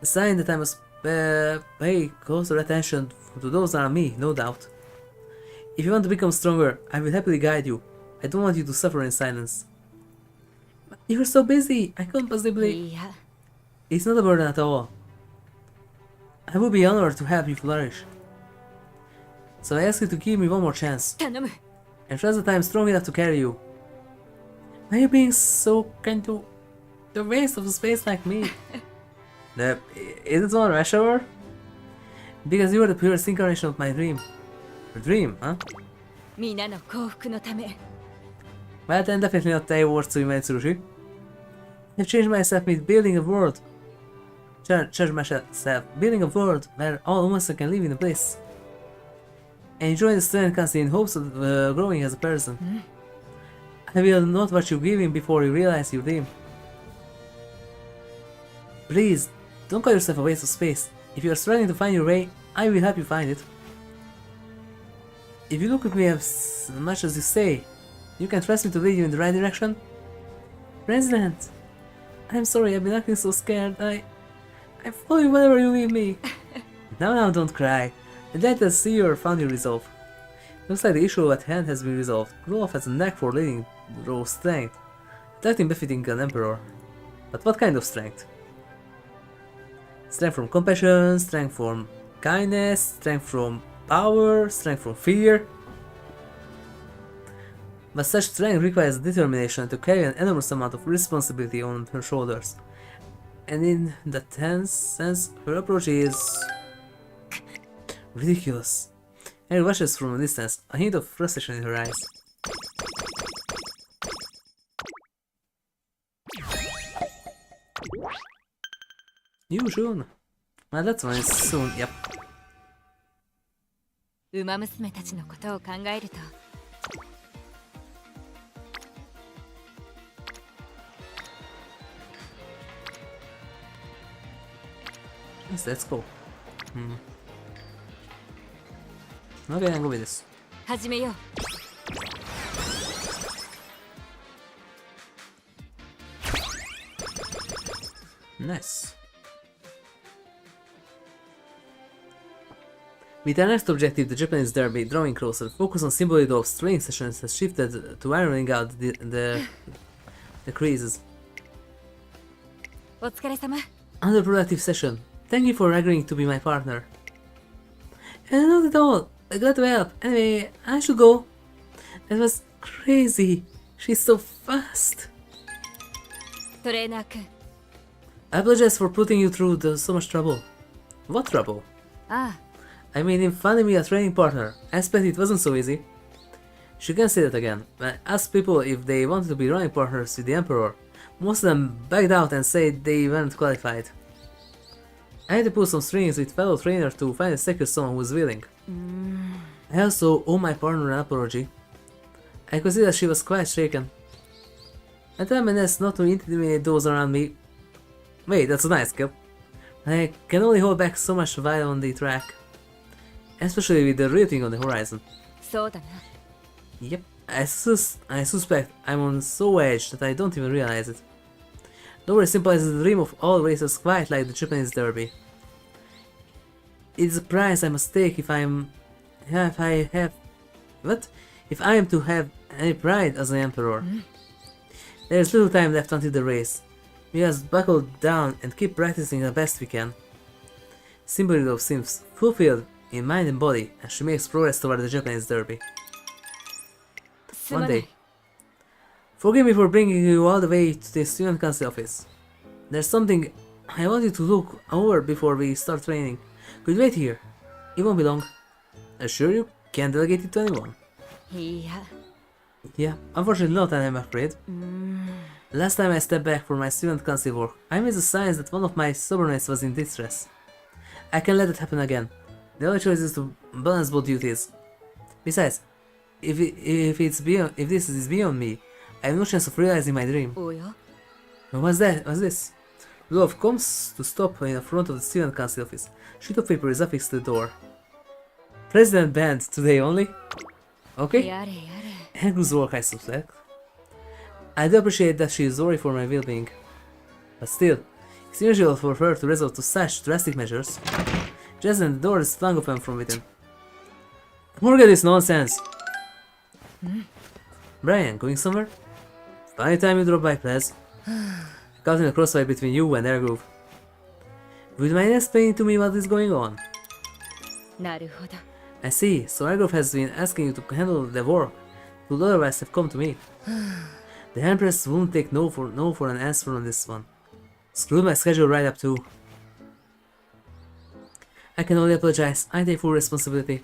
A sign that I must pay closer attention to those around me, no doubt. If you want to become stronger, I will happily guide you. I don't want you to suffer in silence. But you're so busy, I can't possibly... いや It's not a burden at all. I would be honored to help you flourish. So I ask you to give me one more chance, 頼む and trust that I am strong enough to carry you. Why are you being so kind to the waste of space like me? Is it one rush hour? Because you are the purest incarnation of my dream. A dream, huh? みんなの幸福のため Well then definitely not thy words to Umamusume. I've changed myself with building a world. Charge myself, building a world where all humans can live in a bliss. And enjoy the student council in hopes of growing as a person. I will not watch you grieving before you realize your dream. Please, don't call yourself a waste of space. If you are struggling to find your way, I will help you find it. If you look at me as much as you say, you can trust me to lead you in the right direction? President, I'm sorry, I've been acting so scared. I follow you whenever you leave me. Now, don't cry. I'm glad to see you found your resolve. Looks like the issue at hand has been resolved. Rudolf has a knack for leading raw strength, acting befitting an emperor. But what kind of strength? Strength from compassion, strength from kindness, strength from power, strength from fear. But such strength requires determination to carry an enormous amount of responsibility on her shoulders. And in that sense, her approach is ridiculous. Harry watches from a distance, a hint of frustration in her eyes. You soon. Well, that's one is soon, yep. ウマ娘たちのことを考えると Yes, let's go. Okay, I'll go with this. 始めよう Nice. With our next objective, the Japanese derby, drawing closer, focus on Symboli Rudolf's training sessions has shifted to ironing out the creases. お疲れ様 Another productive session. Thank you for agreeing to be my partner. Not at all. Glad to help. Anyway, I should go. That was crazy. She's so fast. トレーナー君 I apologize for putting you through so much trouble. What trouble? あ I mean, in finding me a training partner. I expect it wasn't so easy. She can say that again. When I asked people if they wanted to be running partners with the Emperor, most of them backed out and said they weren't qualified. I had to pull some strings with fellow trainer to finally secure someone who's willing. I also owe my partner an apology. I could see that she was quite shaken. I tried my best not to intimidate those around me. Wait, that's a nice skill. I can only hold back so much while on the track. Especially with the real thing on the horizon. そうだな。 Yep, I suspect I'm on so edge that I don't even realize it. Nobody symbolizes the dream of all races quite like the Japanese derby. It's a price I must take if I am to have any pride as an emperor. There is little time left until the race. We must buckle down and keep practicing the best we can. Symboli Rudolf seems fulfilled in mind and body, and she makes progress toward the Japanese derby. One day. Forgive me for bringing you all the way to the student council office. There's something I want you to look over before we start training. Could you wait here? It won't be long. Assure you can't delegate it to anyone. いや。 Yeah, unfortunately not, I'm afraid. Last time I stepped back for my student council work, I missed the signs that one of my subordinates was in distress. I can't let it happen again. The only choice is to balance both duties. Besides, if this is beyond me, I have no chance of realizing my dream. おや。 What's this? Rudolf comes to stop in front of the student council office. Sheet of paper is affixed to the door. President banned today only? Okay. やれやれ。 Andrew's work, I suspect. I do appreciate that she is worried for my well-being. But still, it's unusual for her to resort to such drastic measures. Just then the door is flung open from within. Forget this nonsense! Brian, going somewhere? Funny time you drop by, Plez. Caught in a crossfire between you and Airgroove. Would you mind explaining to me what is going on? なるほど。 I see, so Airgroove has been asking you to handle the work. Would otherwise have come to me. The Empress won't take no for an answer on this one. Screwed my schedule right up too. I can only apologize. I take full responsibility.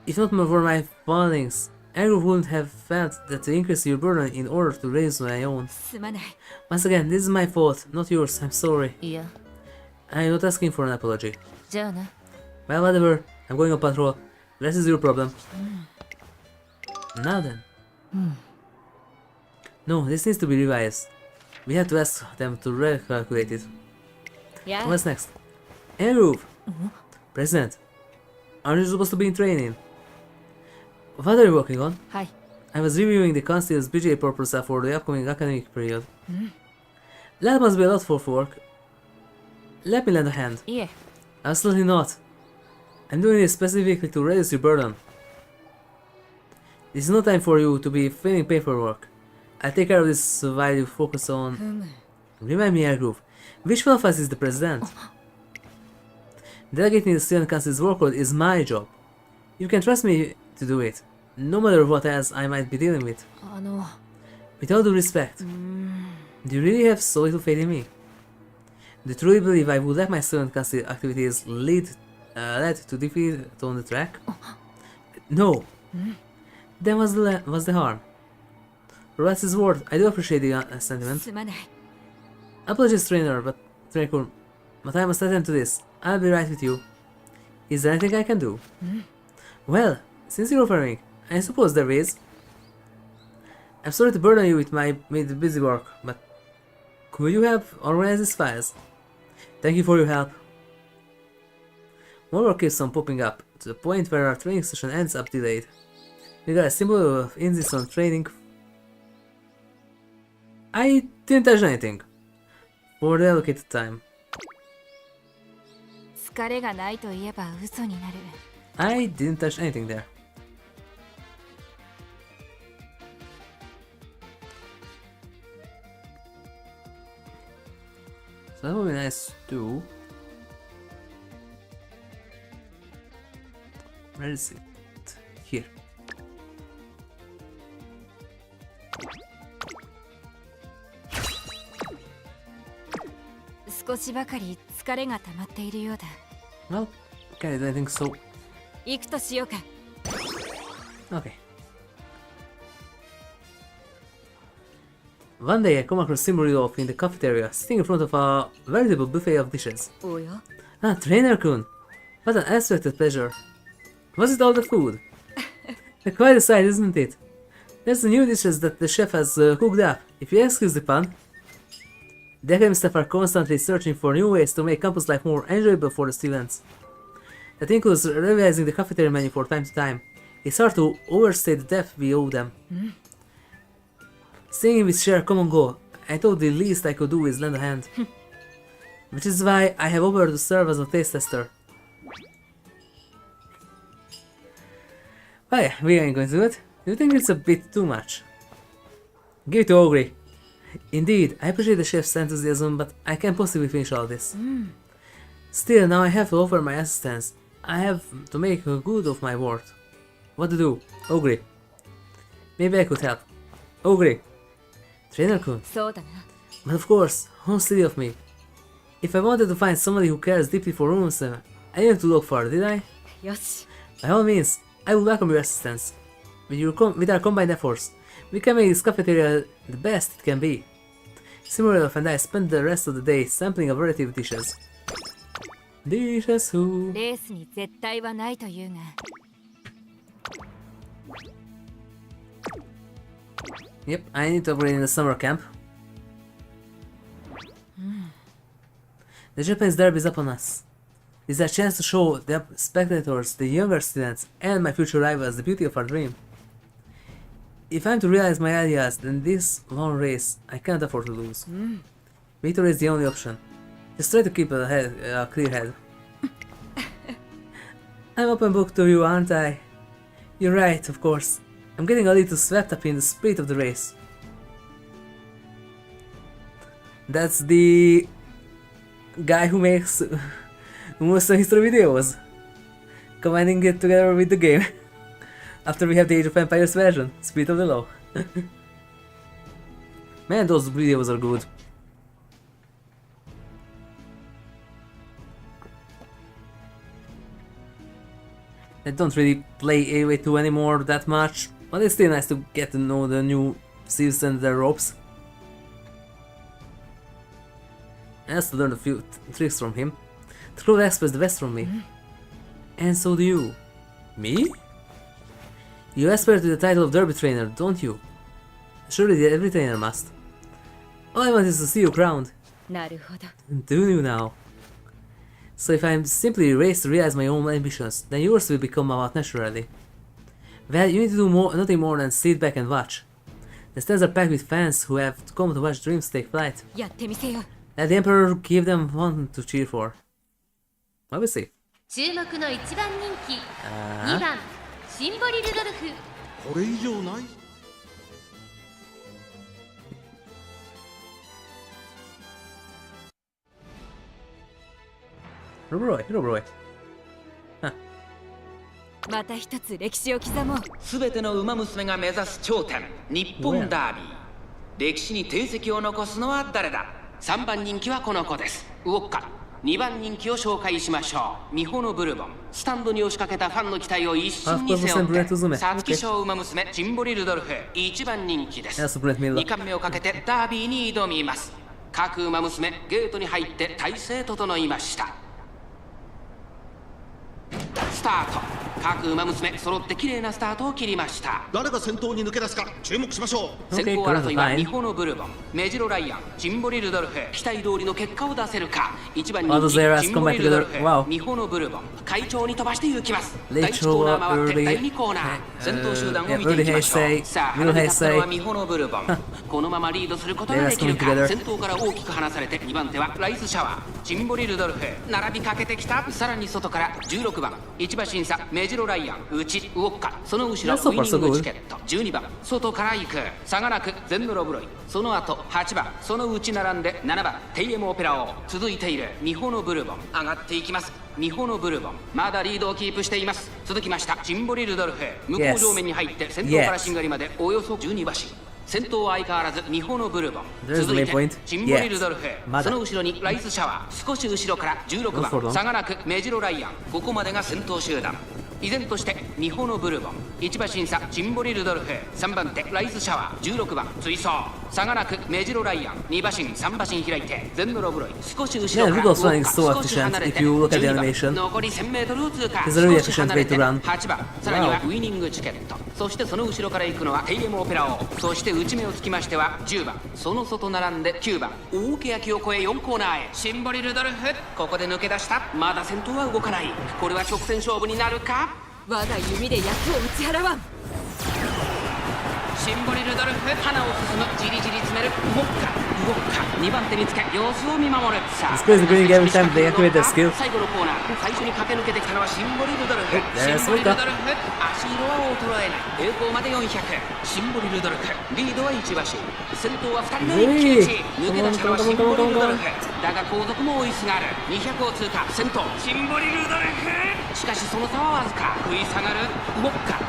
If not for my findings, Airgroove wouldn't have felt that to increase your burden in order to raise my own. すまない。 Once again, this is my fault, not yours. I'm sorry. いや。 I'm not asking for an apology. じゃあな。 Well, whatever. I'm going on patrol. The rest is your problem. Now then. No, this needs to be revised. We have to ask them to recalculate it. や。 What's next? Airgroove! President, aren't you supposed to be in training? What are you working on? はい。 I was reviewing the Council's budget proposal for the upcoming academic period. That must be a lot for work. Let me lend a hand. いえ。 Absolutely not. I'm doing this specifically to reduce your burden. This is no time for you to be filling paperwork. I'll take care of this while you focus on... Remind me, Airgroove, which one of us is the president? Delegating the student council's workload is my job. You can trust me to do it, no matter what else I might be dealing with. あの。 With all due respect, do you really have so little faith in me? Do you truly believe I would let my student council activities lead to defeat on the track? No. Then what's the harm? For what it's worth, I do appreciate the sentiment. すまない。 Apologies, trainer, but I must attend to this. I'll be right with you. Is there anything I can do? Well, since you're offering, I suppose there is. I'm sorry to burden you with the busy work, but could you help organize these files? Thank you for your help. More work keeps on popping up, to the point where our training session ends up delayed. We got a symbol of insist on training. I didn't touch anything. For the allocated time. 疲れがないと言えば嘘になる。 I didn't touch anything there. So that would be nice too. Where is it? Here.「少しばかり疲れが溜まっているようだ。 Well, okay, I think so. 行くとしようか。Okay. One day I come across Symboli Rudolf in the cafeteria, sitting in front of a veritable buffet of dishes. Oh yeah? Ah, Trainer-kun! What an unexpected pleasure. Was it all the food? Quite a sight, isn't it? There's the new dishes that the chef has cooked up, if you excuse the pun. The academy staff are constantly searching for new ways to make campus life more enjoyable for the students. That includes revising the cafeteria menu from time to time. It's hard to overstate the depth we owe them. Seeing we share a common goal, I thought the least I could do is lend a hand. Which is why I have offered to serve as a taste tester. Oh yeah, we ain't going to do it. Do you think it's a bit too much? Give it to Ogre. Indeed, I appreciate the chef's enthusiasm, but I can't possibly finish all this. Still, now I have to offer my assistance. I have to make good of my word. What to do? Ogre. Maybe I could help. Ogre. Trainer-kun. そうだな。 But of course, how silly of me. If I wanted to find somebody who cares deeply for Umamusume, I didn't have to look far, did I? よし。 By all means, I will welcome your assistance. With our combined efforts, we can make this cafeteria the best it can be. Symboli Rudolf and I spent the rest of the day sampling a variety of dishes. Dishes who... レースに絶対はないというが。 Yep, I need to upgrade in the summer camp. The Japanese derby is upon us. This is a chance to show the spectators, the younger students, and my future rivals the beauty of our dream. If I'm to realize my ideas, then this long race, I can't afford to lose. Victory is the only option. Just try to keep a clear head. I'm open book to you, aren't I? You're right, of course. I'm getting a little swept up in the spirit of the race. That's the guy who makes most of history videos, combining it together with the game. After we have the Age of Empires version, Spirit of the Law. Man, those videos are good. I don't really play AOA2 anymore that much, but it's still nice to get to know the new Sieves and their ropes. I also learned a few tricks from him. The crew expects the best from me. And so do you. Me? You aspire to the title of Derby Trainer, don't you? Surely every trainer must. All I want is to see you crowned. なるほど。 Do you now? So if I'm simply raised to realize my own ambitions, then yours will become about naturally. Well, you need to do nothing more than sit back and watch. The stands are packed with fans who have come to watch dreams take flight. やってみせよ。 Let the Emperor give them one to cheer for. Well, we'll see. 注目の一番人気2番シンボリルドルフ。これ以上ない。 Robroy. また一つ歴史を刻もう。すべての馬娘が目指す頂点、日本ダービー。歴史に定石を残すのは誰だ。3番人気はこの子です。ウォッカ。2番人気を紹介しましょう。ミホのブルボン。スタンドに押しかけたファンの期待を一身に背負って、皐月賞馬娘シンボリルドルフ1番人気です。2冠目をかけてダービーに挑みます。各馬娘ゲートに入って体勢整いました。スタート。各馬娘揃って綺麗なスタートを切りました。誰が先頭に抜け出すか注目しましょう。先行争いはミホのブルボン、メジロライアン、シンボリルドルフ。期待通りの結果を出せるか。1番人気シンボリルドルフ、ミホのブルボン、快調に飛ばして行きます。第1コーナー回って第2コーナー、先頭集団を見ていきましょう。さあ離れ立ったのはミホのブルボン。このままリードすることができるか。先頭から大きく離されて2番手はライスシャワー、シンボリルドルフ並びかけてきた。さらに外から16番1馬審査メジロライアン、内ウォッカ、その後ろウィニングチケット。12番外から行く差がなくゼンノロブロイ。その後8番その内並んで7番テイエムオペラ王。続いているミホのブルボン上がっていきます。ミホのブルボンまだリードをキープしています。続きましたシンボリルドルフ向こう上面に入って先頭からしんがりまでおよそ12馬身。先頭は相変わらずミホのブルボン。続いてシンボリルドルフその後ろにライスシャワー。少し後ろから16番差がなくメジロライアン。ここまでが先頭集団。依然としてミホのブルボン、1馬審査シンボリルドルフ、3番手ライスシャワー、16番追走、差がなくメジロライアン、2馬身3馬身開いてゼンノロブロイ、少し後ろから Rudolph's running is so efficient if you look at the animation. 残り 1000m を通過、 It's a really 少し efficient 離れ way て to run. 8番、さらにはウィニングチケット、そしてその後ろから行くのはテイエムオペラ王、そして内目をつきましては10番、その外並んで9番、大欅を越え4コーナーへシンボリルドルフ、ここで抜け出した。まだ先頭は動かない。これは直線勝負になるか。我が弓で役を打ち払わん。シンボリルドルフ、花を進む、じりじり詰める、動くか動くか、2番手につけ様子を見守る。さあ It's crazy green every time they activate their skill. 最後のコーナー、最初に駆け抜けてきたのはシンボリルドルフ。 there's シンボリルドルフ、足色は衰えない。栄光まで400。シンボリルドルフ、リードは1馬身、先頭は2人の一騎打ち。抜け出したのはシンボリルドルフだが後続も追いすがる。200を通過、先頭シンボリルドルフ、しかしその差はわずか。食い下がる、動くか。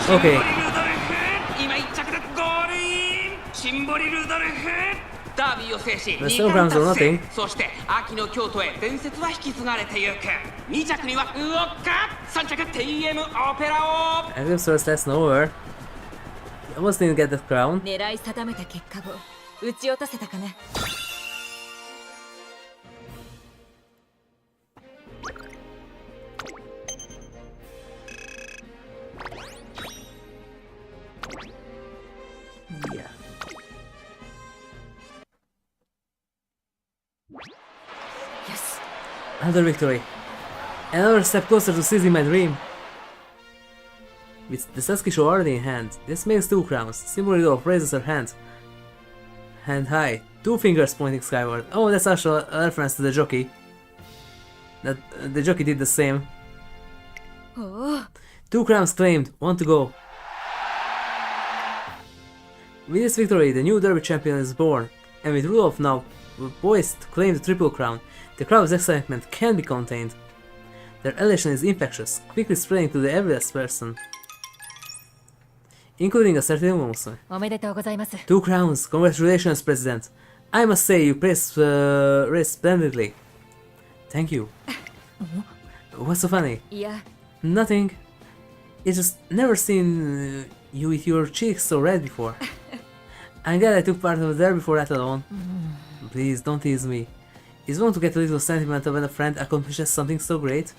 シンボリルドルフ、今1着でゴールイン。シンボリルドルフ、ダービーを制し2冠達成。そして秋の京都へ伝説は引き継がれてゆく。2着にはウオッカ、3着 TM オペラ王。 I guess first that's over. I almost didn't get the crown. 狙い定めた結果を撃ち落とせたかな。Yeah. Yes. Another victory. Another step closer to seizing my dream. With the Sasuke show already in hand, this makes 2 crowns. Symboli Rudolf raises her hand. Hand high, 2 fingers pointing skyward. Oh, that's actually a reference to the jockey. That the jockey did the same. Oh. 2 crowns claimed, 1 to go. With this victory, the new Derby champion is born, and with Rudolf now poised to claim the triple crown, the crowd's excitement can't be contained. Their elation is infectious, quickly spreading to the every person, including a certain Umamusume. おめでとうございます。 2 crowns, congratulations, President. I must say you raced splendidly. Thank you. What's so funny? いや、 Nothing. It's just never seen you with your cheeks so red before. I'm glad I took part of there before that alone. Please don't tease me. It's wrong to get a little sentimental when a friend accomplishes something so great.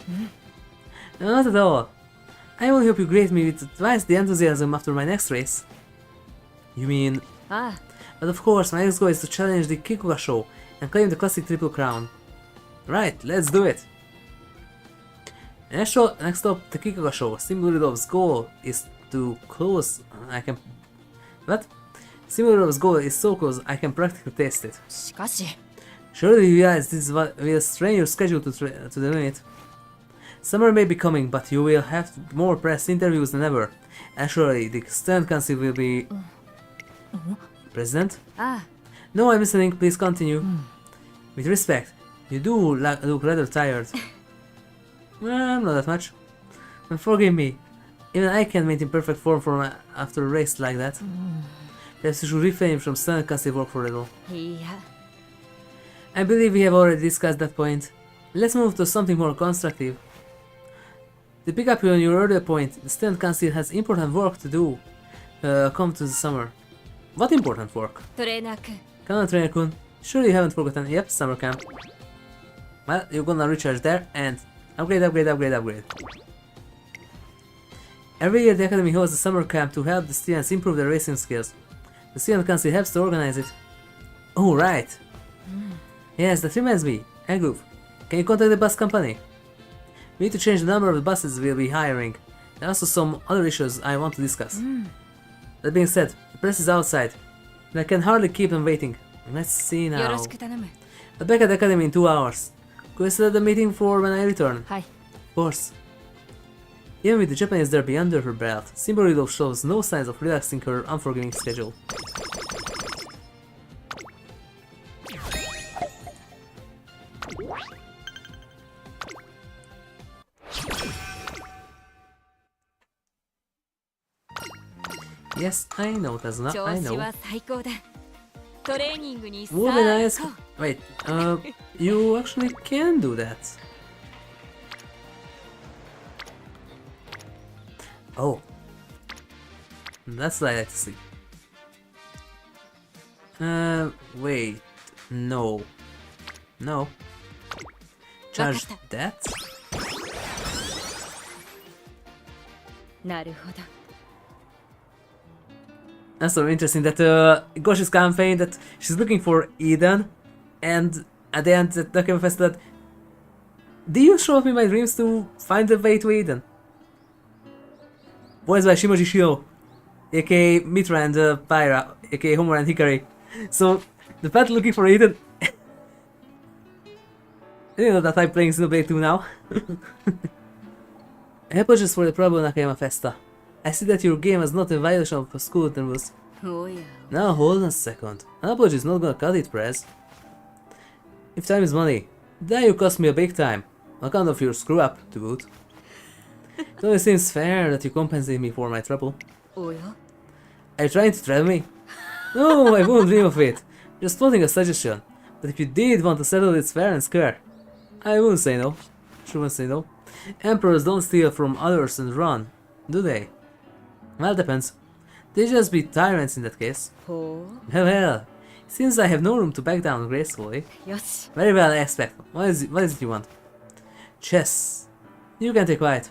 Not at all. I will help you greet me with twice the enthusiasm after my next race. You mean? ああ、 But of course, my next goal is to challenge the Kikuga show and claim the classic triple crown. Right, let's do it. Next up, the Kikuga show. Symboli Rudolph's goal is to close. What? Symboli Rudolph's goal is so close I can practically taste it. しかし、 Surely you realize this will strain your schedule to the limit. Summer may be coming, but you will have more press interviews than ever. And surely the Student Council will be... President? ああ、 No, I'm listening. Please continue. With respect, you do look rather tired. Well, not that much. And forgive me. Even I can't maintain perfect form after a race like that. Perhaps you should refrain from Student Council work for a little. いや、 I believe we have already discussed that point. Let's move to something more constructive. To pick up on your earlier point, the Student Council has important work to do come to the summer. What important work? トレーナー君。 Come on, Trainer-kun. Surely you haven't forgotten. Yep, summer camp. Well, you're gonna recharge there and upgrade. Every year the Academy holds a summer camp to help the students improve their racing skills. The Student Council helps to organize it. Oh, right. Yes, that reminds me. Hey, Groove, can you contact the bus company? We need to change the number of the buses we'll be hiring. There are also some other issues I want to discuss. That being said, the press is outside, and I can hardly keep them waiting. Let's see よ now. ろしく頼む。 I'll be back at the academy in 2 hours. Could you set the meeting for when I return? はい。 Of course. Even with the Japanese derby under her belt, Symboli Rudolf shows no signs of relaxing her unforgiving schedule. Yes, I know, Tazuna, 調 I 子 know. は最高だ。トレーニングにさあ Would be nice. 行こう。 Wait, you actually can do that. Oh. That's what I like to see. Wait. No. No. Charge that? なるほど。 That's so interesting that Goshi's campaign that she's looking for Eden, and at the end the confessed that do you show up in my dreams to find the way to Eden? Voiced by Shimoji Shio, aka Mitra and Pyra, aka Homer and Hikari. So the path looking for Eden. I didn't know that I'm playing Xenoblade 2 now. Apologies for the problem, Nakayama Festa. I see that your game is not in violation of school rules. Oh yeah. Now hold on a second. An apology is not gonna cut it, Prez. If time is money, then you cost me a big time. On account of your screw up, to boot. It only seems fair that you compensate me for my trouble. Oh yeah. Are you trying to threaten me? No, I won't dream of it. Just floating a suggestion. But if you did want to settle it fair and square, I wouldn't say no. Shouldn't say no. Emperors don't steal from others and run, do they? Well, depends. They just be tyrants in that case. Oh. Well, since I have no room to back down gracefully. Yoshi. Very well, I expect. What is it you want? Chess. You can take quiet.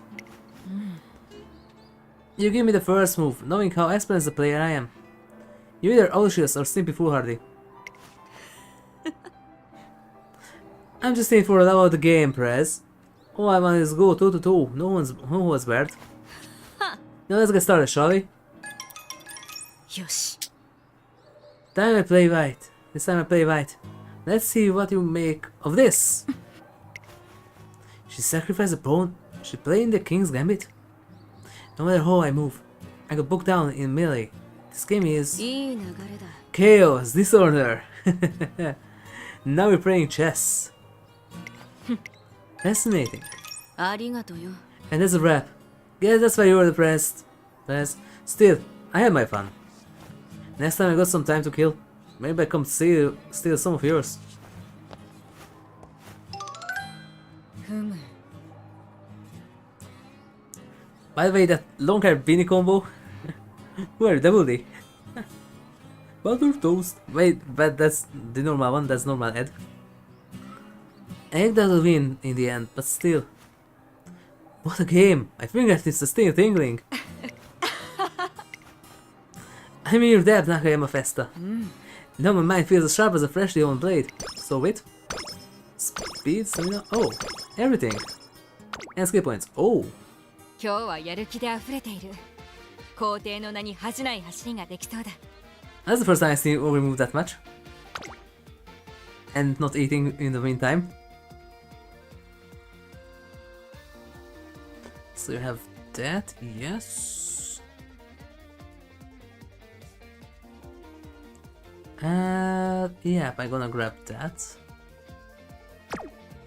You give me the first move, knowing how experienced a player I am. You're either audacious or simply foolhardy. I'm just in for a love of the game, Prez. All I want is go 2-2. No one's bad. Now let's get started, shall we? Yoshi. Time I play white. This time I play white. Let's see what you make of this. She sacrificed a pawn. She played in the king's gambit. No matter how I move, I got bogged down in melee. This game is chaos, disorder. Now we're playing chess. Fascinating. And that's a wrap. Yeah, that's why you were depressed. Still, I had my fun. Next time I got some time to kill, maybe I come steal some of yours. By the way, that long hair beanie combo. Where double D? Butter toast. Wait, but that's the normal one. That's normal Ed. I think that'll win in the end, but still. What a game! My fingertips are still tingling. I'm in your debt, Nakayama Festa. Now my mind feels as sharp as a freshly owned blade. So wait. Speed, stamina, oh, everything. And skill points, oh. 今日はやる気で溢れている。皇帝の名に恥じない走りができそうだ。That's the first time I've seen Ori move that much. And not eating in the meantime. So you have that, yes. Yeah, I'm gonna grab that.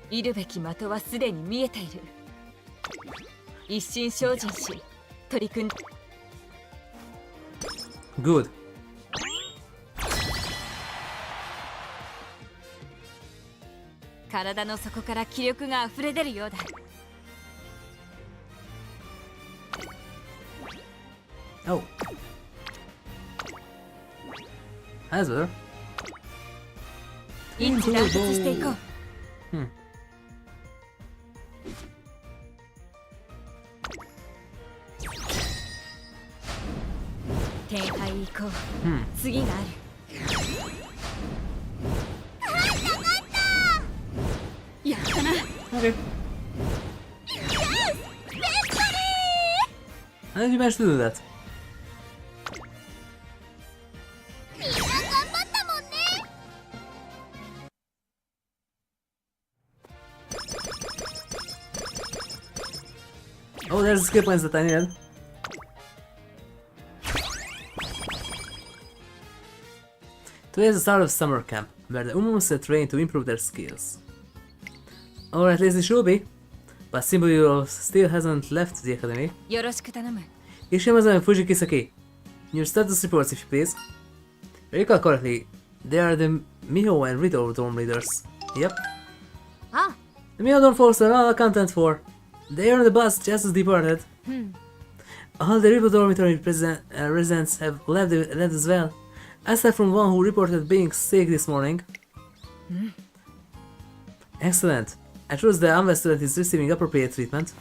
いるべき的はすでに見えている。一心精進し、取り組ん。Good. 体の底から気力が溢れ出るようだ。Oh. That's better. 一致団結していこう。天杯行こう。次がある。やったな。Okay. How did you manage to do that? Oh, there's the skill points that I needed. Today is the start of summer camp, where the Umamusume train to improve their skills. Or at least it should be. But Symboli Rudolf still hasn't left the academy. よろしく頼む。 Ishimazan and Fuji Kisaki. Your status reports, if you please. If I recall correctly, they are the Miho and Rito dorm leaders. Yep. Ah. The Miho dorm folks are all accounted for. They are on the bus just as departed. All the Rebel dormitory residents have left as well, aside from one who reported being sick this morning. Excellent. I trust the unwell student is receiving appropriate treatment.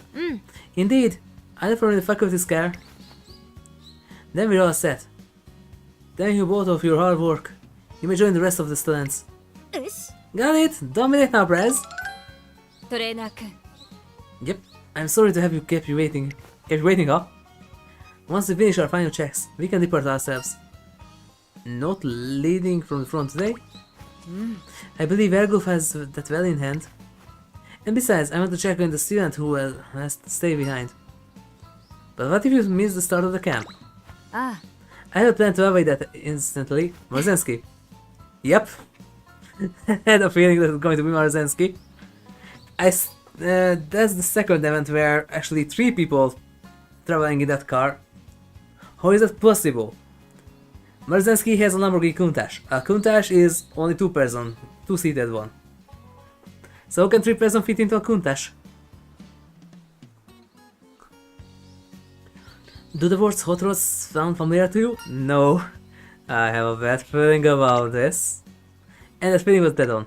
Indeed. I left her in the faculty's care. Then we're all set. Thank you both of your hard work. You may join the rest of the students. Got it! Dominate now, Prez! トレーナー君 Yep. I'm sorry to have kept you waiting, huh? Once we finish our final checks, we can depart ourselves. Not leading from the front today? I believe Ergulf has that well in hand. And besides, I want to check on the student who has to stay behind. But what if you miss the start of the camp? Ah. I have a plan to avoid that instantly. Marzensky. Yep. I had a feeling that it's going to be Marzensky. That's the second event where actually 3 people traveling in that car. How is that possible? Marzensky has a Lamborghini Countach. A Countach is only 2-seated one. So how can 3 persons fit into a Countach? Do the words hot rods sound familiar to you? No. I have a bad feeling about this. And that feeling was dead on.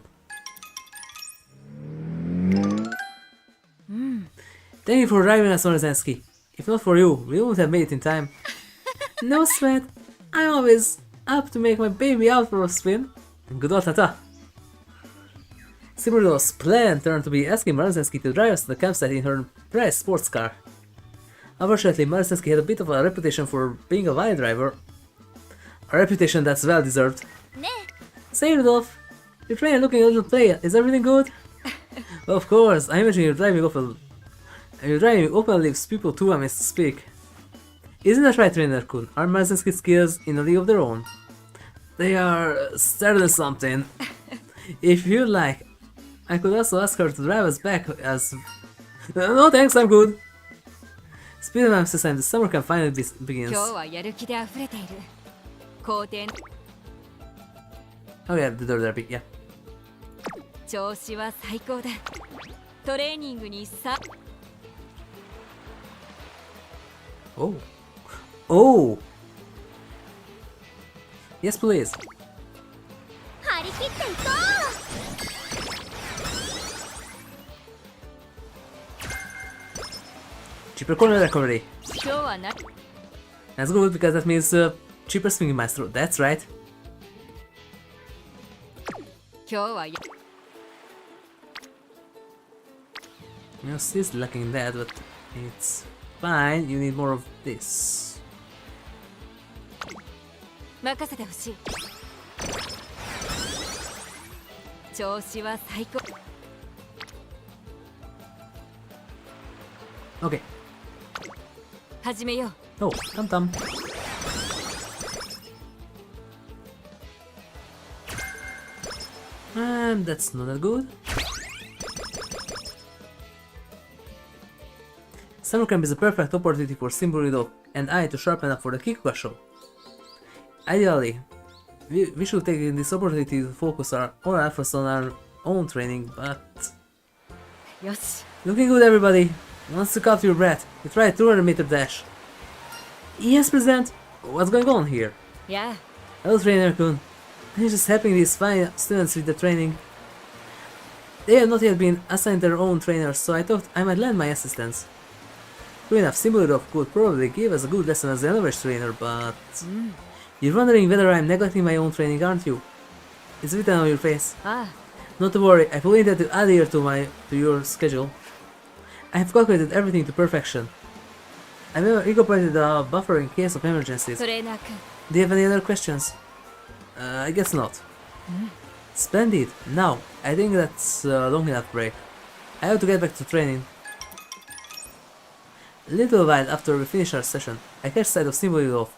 Thank you for driving us, Marzensky. If not for you, we wouldn't have made it in time. No sweat. I'm always up to make my baby out for a spin. Good old tata. Symboli Rudolf's plan turned to be asking Marzensky to drive us to the campsite in her prized sports car. Unfortunately, Marzensky had a bit of a reputation for being a wild driver. A reputation that's well deserved. Say, Rudolf, your trainer looking a little pale. Is everything good? Of course, I imagine you're driving open leaves people too amazed to speak. Isn't that right, Trainer-kun? Are Marzensky's skills in a league of their own? They are certainly something. If you like, I could also ask her to drive us back as... No thanks, I'm good. Speaking of exercise, the summer camp finally begins. 今日はやる気で溢れている校庭 Oh yeah, the door therapy, yeah. 調子は最高だトレーニングにさ Oh. Oh! Yes, please. 張り切っていこう Cheaper corner recovery. 今日はな That's good because that means cheaper swinging maestro. That's right. 今日はや You're still lacking that, but it's fine. You need more of this. 任せてほしい調子は最高 Okay. 始めよう Oh, tum. And that's not that good. Summer camp is a perfect opportunity for Symboli Rudolf and I to sharpen up for the Kikuga show. Ideally, we should take this opportunity to focus all our efforts on our own training, but... よし Looking good, everybody. Once you cut your breath, you try a 200-meter dash. Yes, President. What's going on here? や Hello, Trainer-kun. I'm just helping these fine students with the training. They have not yet been assigned their own trainers, so I thought I might lend my assistance. True enough, Symboli Rudolf could probably give us a good lesson as an average trainer, but... You're wondering whether I'm neglecting my own training, aren't you? It's written on your face. あ Not to worry, I fully intend to adhere to your schedule. I have calculated everything to perfection. I've even incorporated a buffer in case of emergencies. トレーナー君 Do you have any other questions? I guess not. Splendid. Now, I think that's a long enough break. I have to get back to training. A little while after we finish our session, I catch sight of Symboli Rudolf,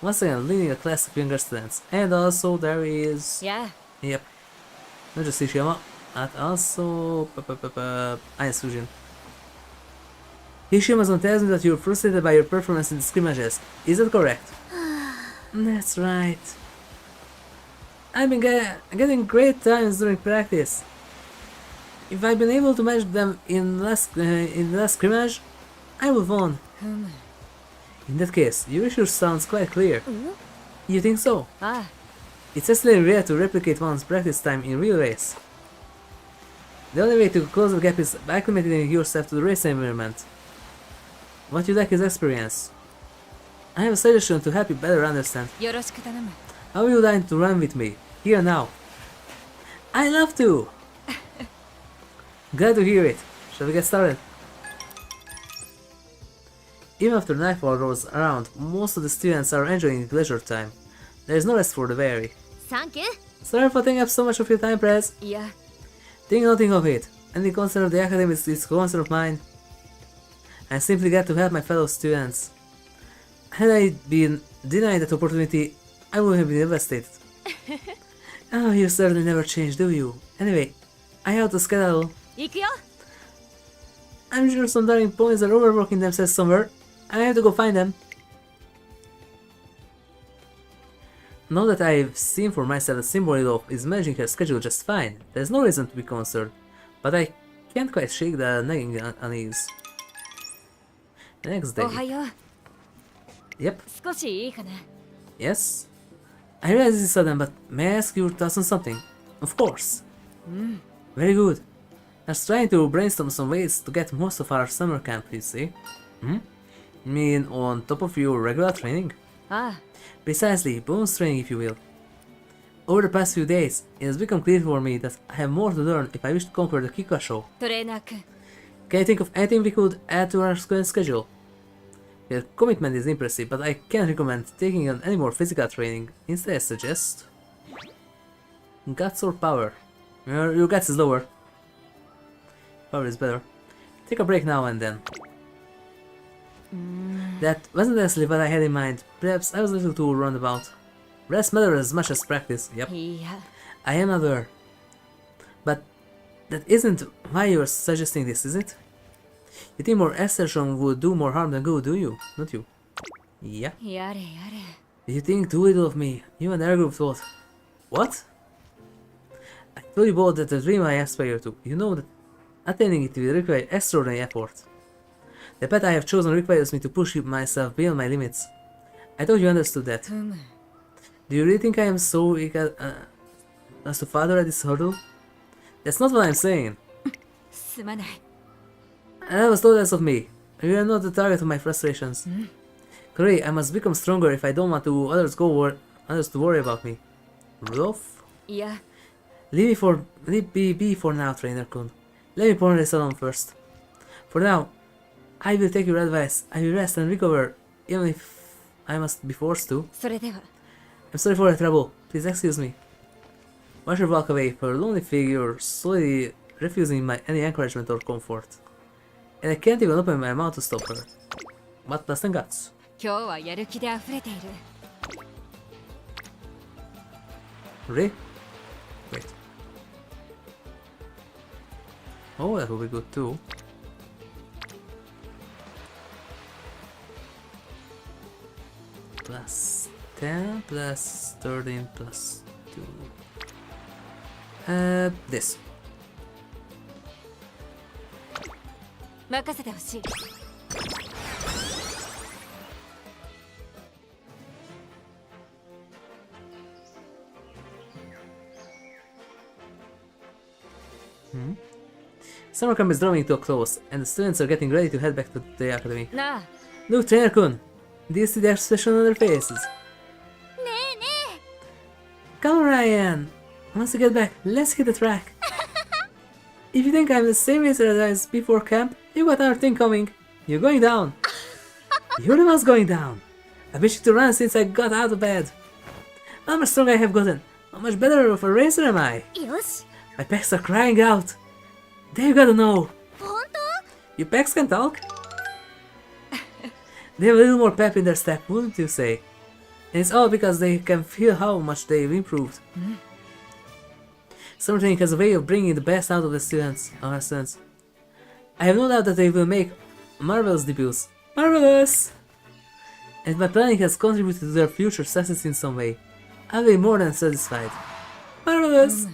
once again leading a class of younger students. And also there is... や Yep. Not just Ishiyama, but also... Ice Fusion. Ishiyama tells me that you're frustrated by your performance in the scrimmages. Is that correct? That's right. I've been getting great times during practice. If I'd been able to match them in the last scrimmage, I would have won. In that case, your issue sounds quite clear. You think so? ああ It's actually rare to replicate one's practice time in real race. The only way to close the gap is by acclimating yourself to the race environment. What you lack is experience. I have a suggestion to help you better understand. よろしく頼む How would you like to run with me? Here now. I love to! Glad to hear it. Shall we get started? Even after nightfall rolls around, most of the students are enjoying leisure time. There is no rest for the weary. サンキュー Sorry for taking up so much of your time, Prez. いや Think nothing of it. Any concern of the academy is a concern of mine. I'm simply glad to help my fellow students. Had I been denied that opportunity, I would have been devastated. Oh, you certainly never change, do you? Anyway, I have to skedaddle. 行くよ I'm sure some darling ponies are overworking themselves somewhere. I have to go find them. Now that I've seen for myself that Symboli Rudolf is managing her schedule just fine, there's no reason to be concerned. But I can't quite shake the nagging unease. The next day. おはよう Yep. 少しいいかな Yes. I realize this is sudden, but may I ask your thoughts on something? Of course. Very good. I was trying to brainstorm some ways to get most of our summer camp, you see. You mean on top of your regular training? ああ Precisely, bonus training if you will. Over the past few days, it has become clear for me that I have more to learn if I wish to conquer the Kikasho. トレーナー君 Can you think of anything we could add to our current schedule? Your commitment is impressive, but I can't recommend taking on any more physical training. Instead, I suggest... Guts or power? Your guts is lower. Power is better. Take a break now and then. That wasn't necessarily what I had in mind. Perhaps I was a little too roundabout. Rest matters as much as practice. Yep. いや I am aware. But that isn't why you're suggesting this, is it? You think more assertion would do more harm than good, do you? Don't you? Yeah. やれやれ You think too little of me. You and our group thought. What? I told you both that the dream I aspire to. You know that attaining it will require extraordinary effort. The path I have chosen requires me to push myself beyond my limits. I thought you understood that. ふむ Do you really think I am so weak as to father at this hurdle? That's not what I'm saying. すまない That was thoughtless of me. You are not the target of my frustrations. Gray, I must become stronger if I don't want others to worry about me. Rudolph? いや Leave me be for now, Trainer-kun. Let me ponder this alone first. For now, I will take your advice. I will rest and recover, even if I must be forced to. それでは I'm sorry for the trouble. Please excuse me. Watch her walk away, her lonely figure slowly refusing any encouragement or comfort. And I can't even open my mouth to stop her. But dust and guts. 今日はやる気で溢れている Really? Wait. Oh, that would be good too. Plus 10 plus 13 plus 2. This. 任せてほしい Summer camp is drawing to a close, and the students are getting ready to head back to the academy. なあ Look, Trainer-kun! Do you see the expression on their faces? ねえね Come on, Ryan! Once you get back, let's hit the track! If you think I'm the same racer as before camp, you got another thing coming. You're going down. You're the one's going down. I wish you to run since I got out of bed. How much stronger I have gotten. How much better of a racer am I? えよし My pecs are crying out. They gotta know. 本 Your pecs can talk? They have a little more pep in their step, wouldn't you say? And it's all because they can feel how much they've improved. Summer training has a way of bringing the best out of our students. I have no doubt that they will make marvelous debuts. Marvelous! And my planning has contributed to their future success in some way. I'll be more than satisfied. Marvelous!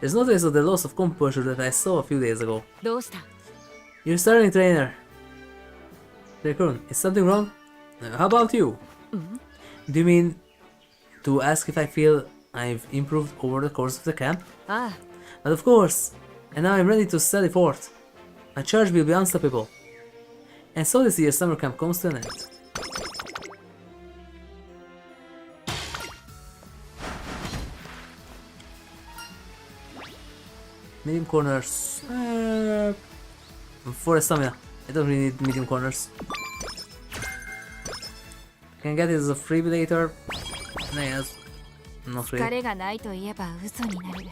There's no trace of the loss of composure that I saw a few days ago. どうした You're starting trainer. Raccoon, is something wrong? How about you? Do you mean to ask if I feel I've improved over the course of the camp? Ah, But of course, and now I'm ready to sally forth. My charge will be unstoppable. And so this year's summer camp comes to an end. Medium corners. For a stamina. I don't really need medium corners. Can get it as a freebie later. Yes. Not 疲 really. れがないと言えば嘘になる。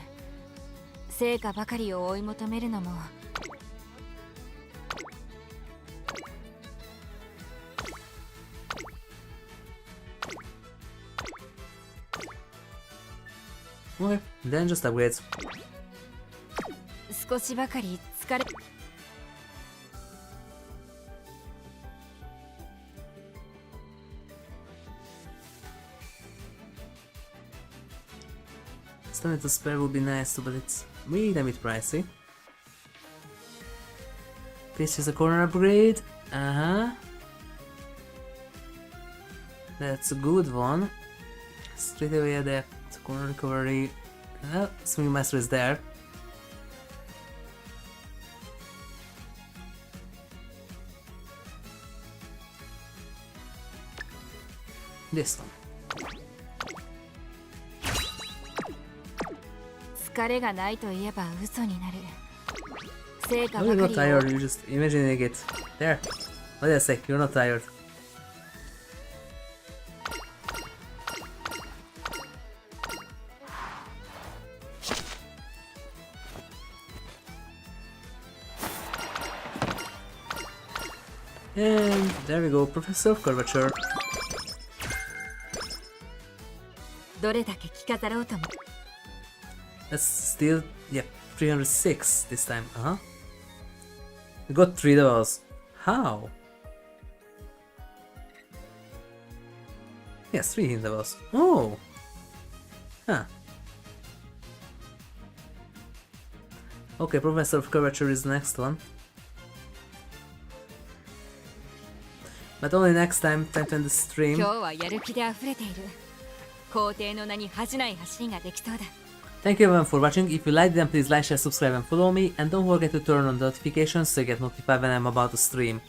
成果ばかりを追い求めるのも Okay, then just upgrades. 少しばかり疲れ Stamina to spare would be nice too, but it's really a bit pricey. This is a corner upgrade. That's a good one. Straight away adapt. Corner recovery. Swing master is there. This one. 疲れがないと言えば嘘になる。成果 Oh, ば you're か not り tired, を you're just imagining it. There. What did I say? You're not tired. And there we go, Professor of Curvature. どれだけ着飾ろうとも That's still, yep, 306 this time, We got 3 levels. How? Yes, 3 hint levels. Oh! Huh. Okay, Professor of Curvature is the next one. But only next time, time to end the stream. 今日はやる気で溢れている。皇帝の名に恥じない走りができそうだ。 Thank you everyone for watching. If you liked them, please like, share, subscribe and follow me. And don't forget to turn on the notifications so you get notified when I'm about to stream.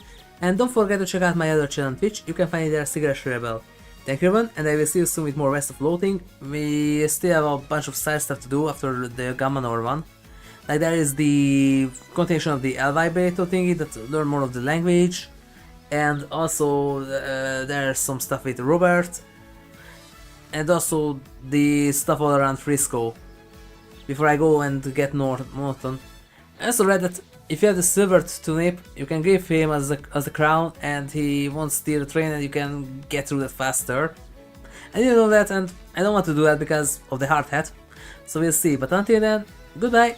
And don't forget to check out my other channel on Twitch. You can find it there as HigurashiRebel. Thank you everyone, and I will see you soon with more West of Floating. We still have a bunch of side stuff to do after the Gamma Nor one. Like there is the continuation of the L Vibrator thingy that learn more of the language. And also there's some stuff with Robert. And also the stuff all around Frisco. Before I go and get Norton. I also read that if you have the silver tunic, you can give him as a crown and he won't steal the train and you can get through that faster. I didn't know that and I don't want to do that because of the hard hat. So we'll see, but until then, goodbye!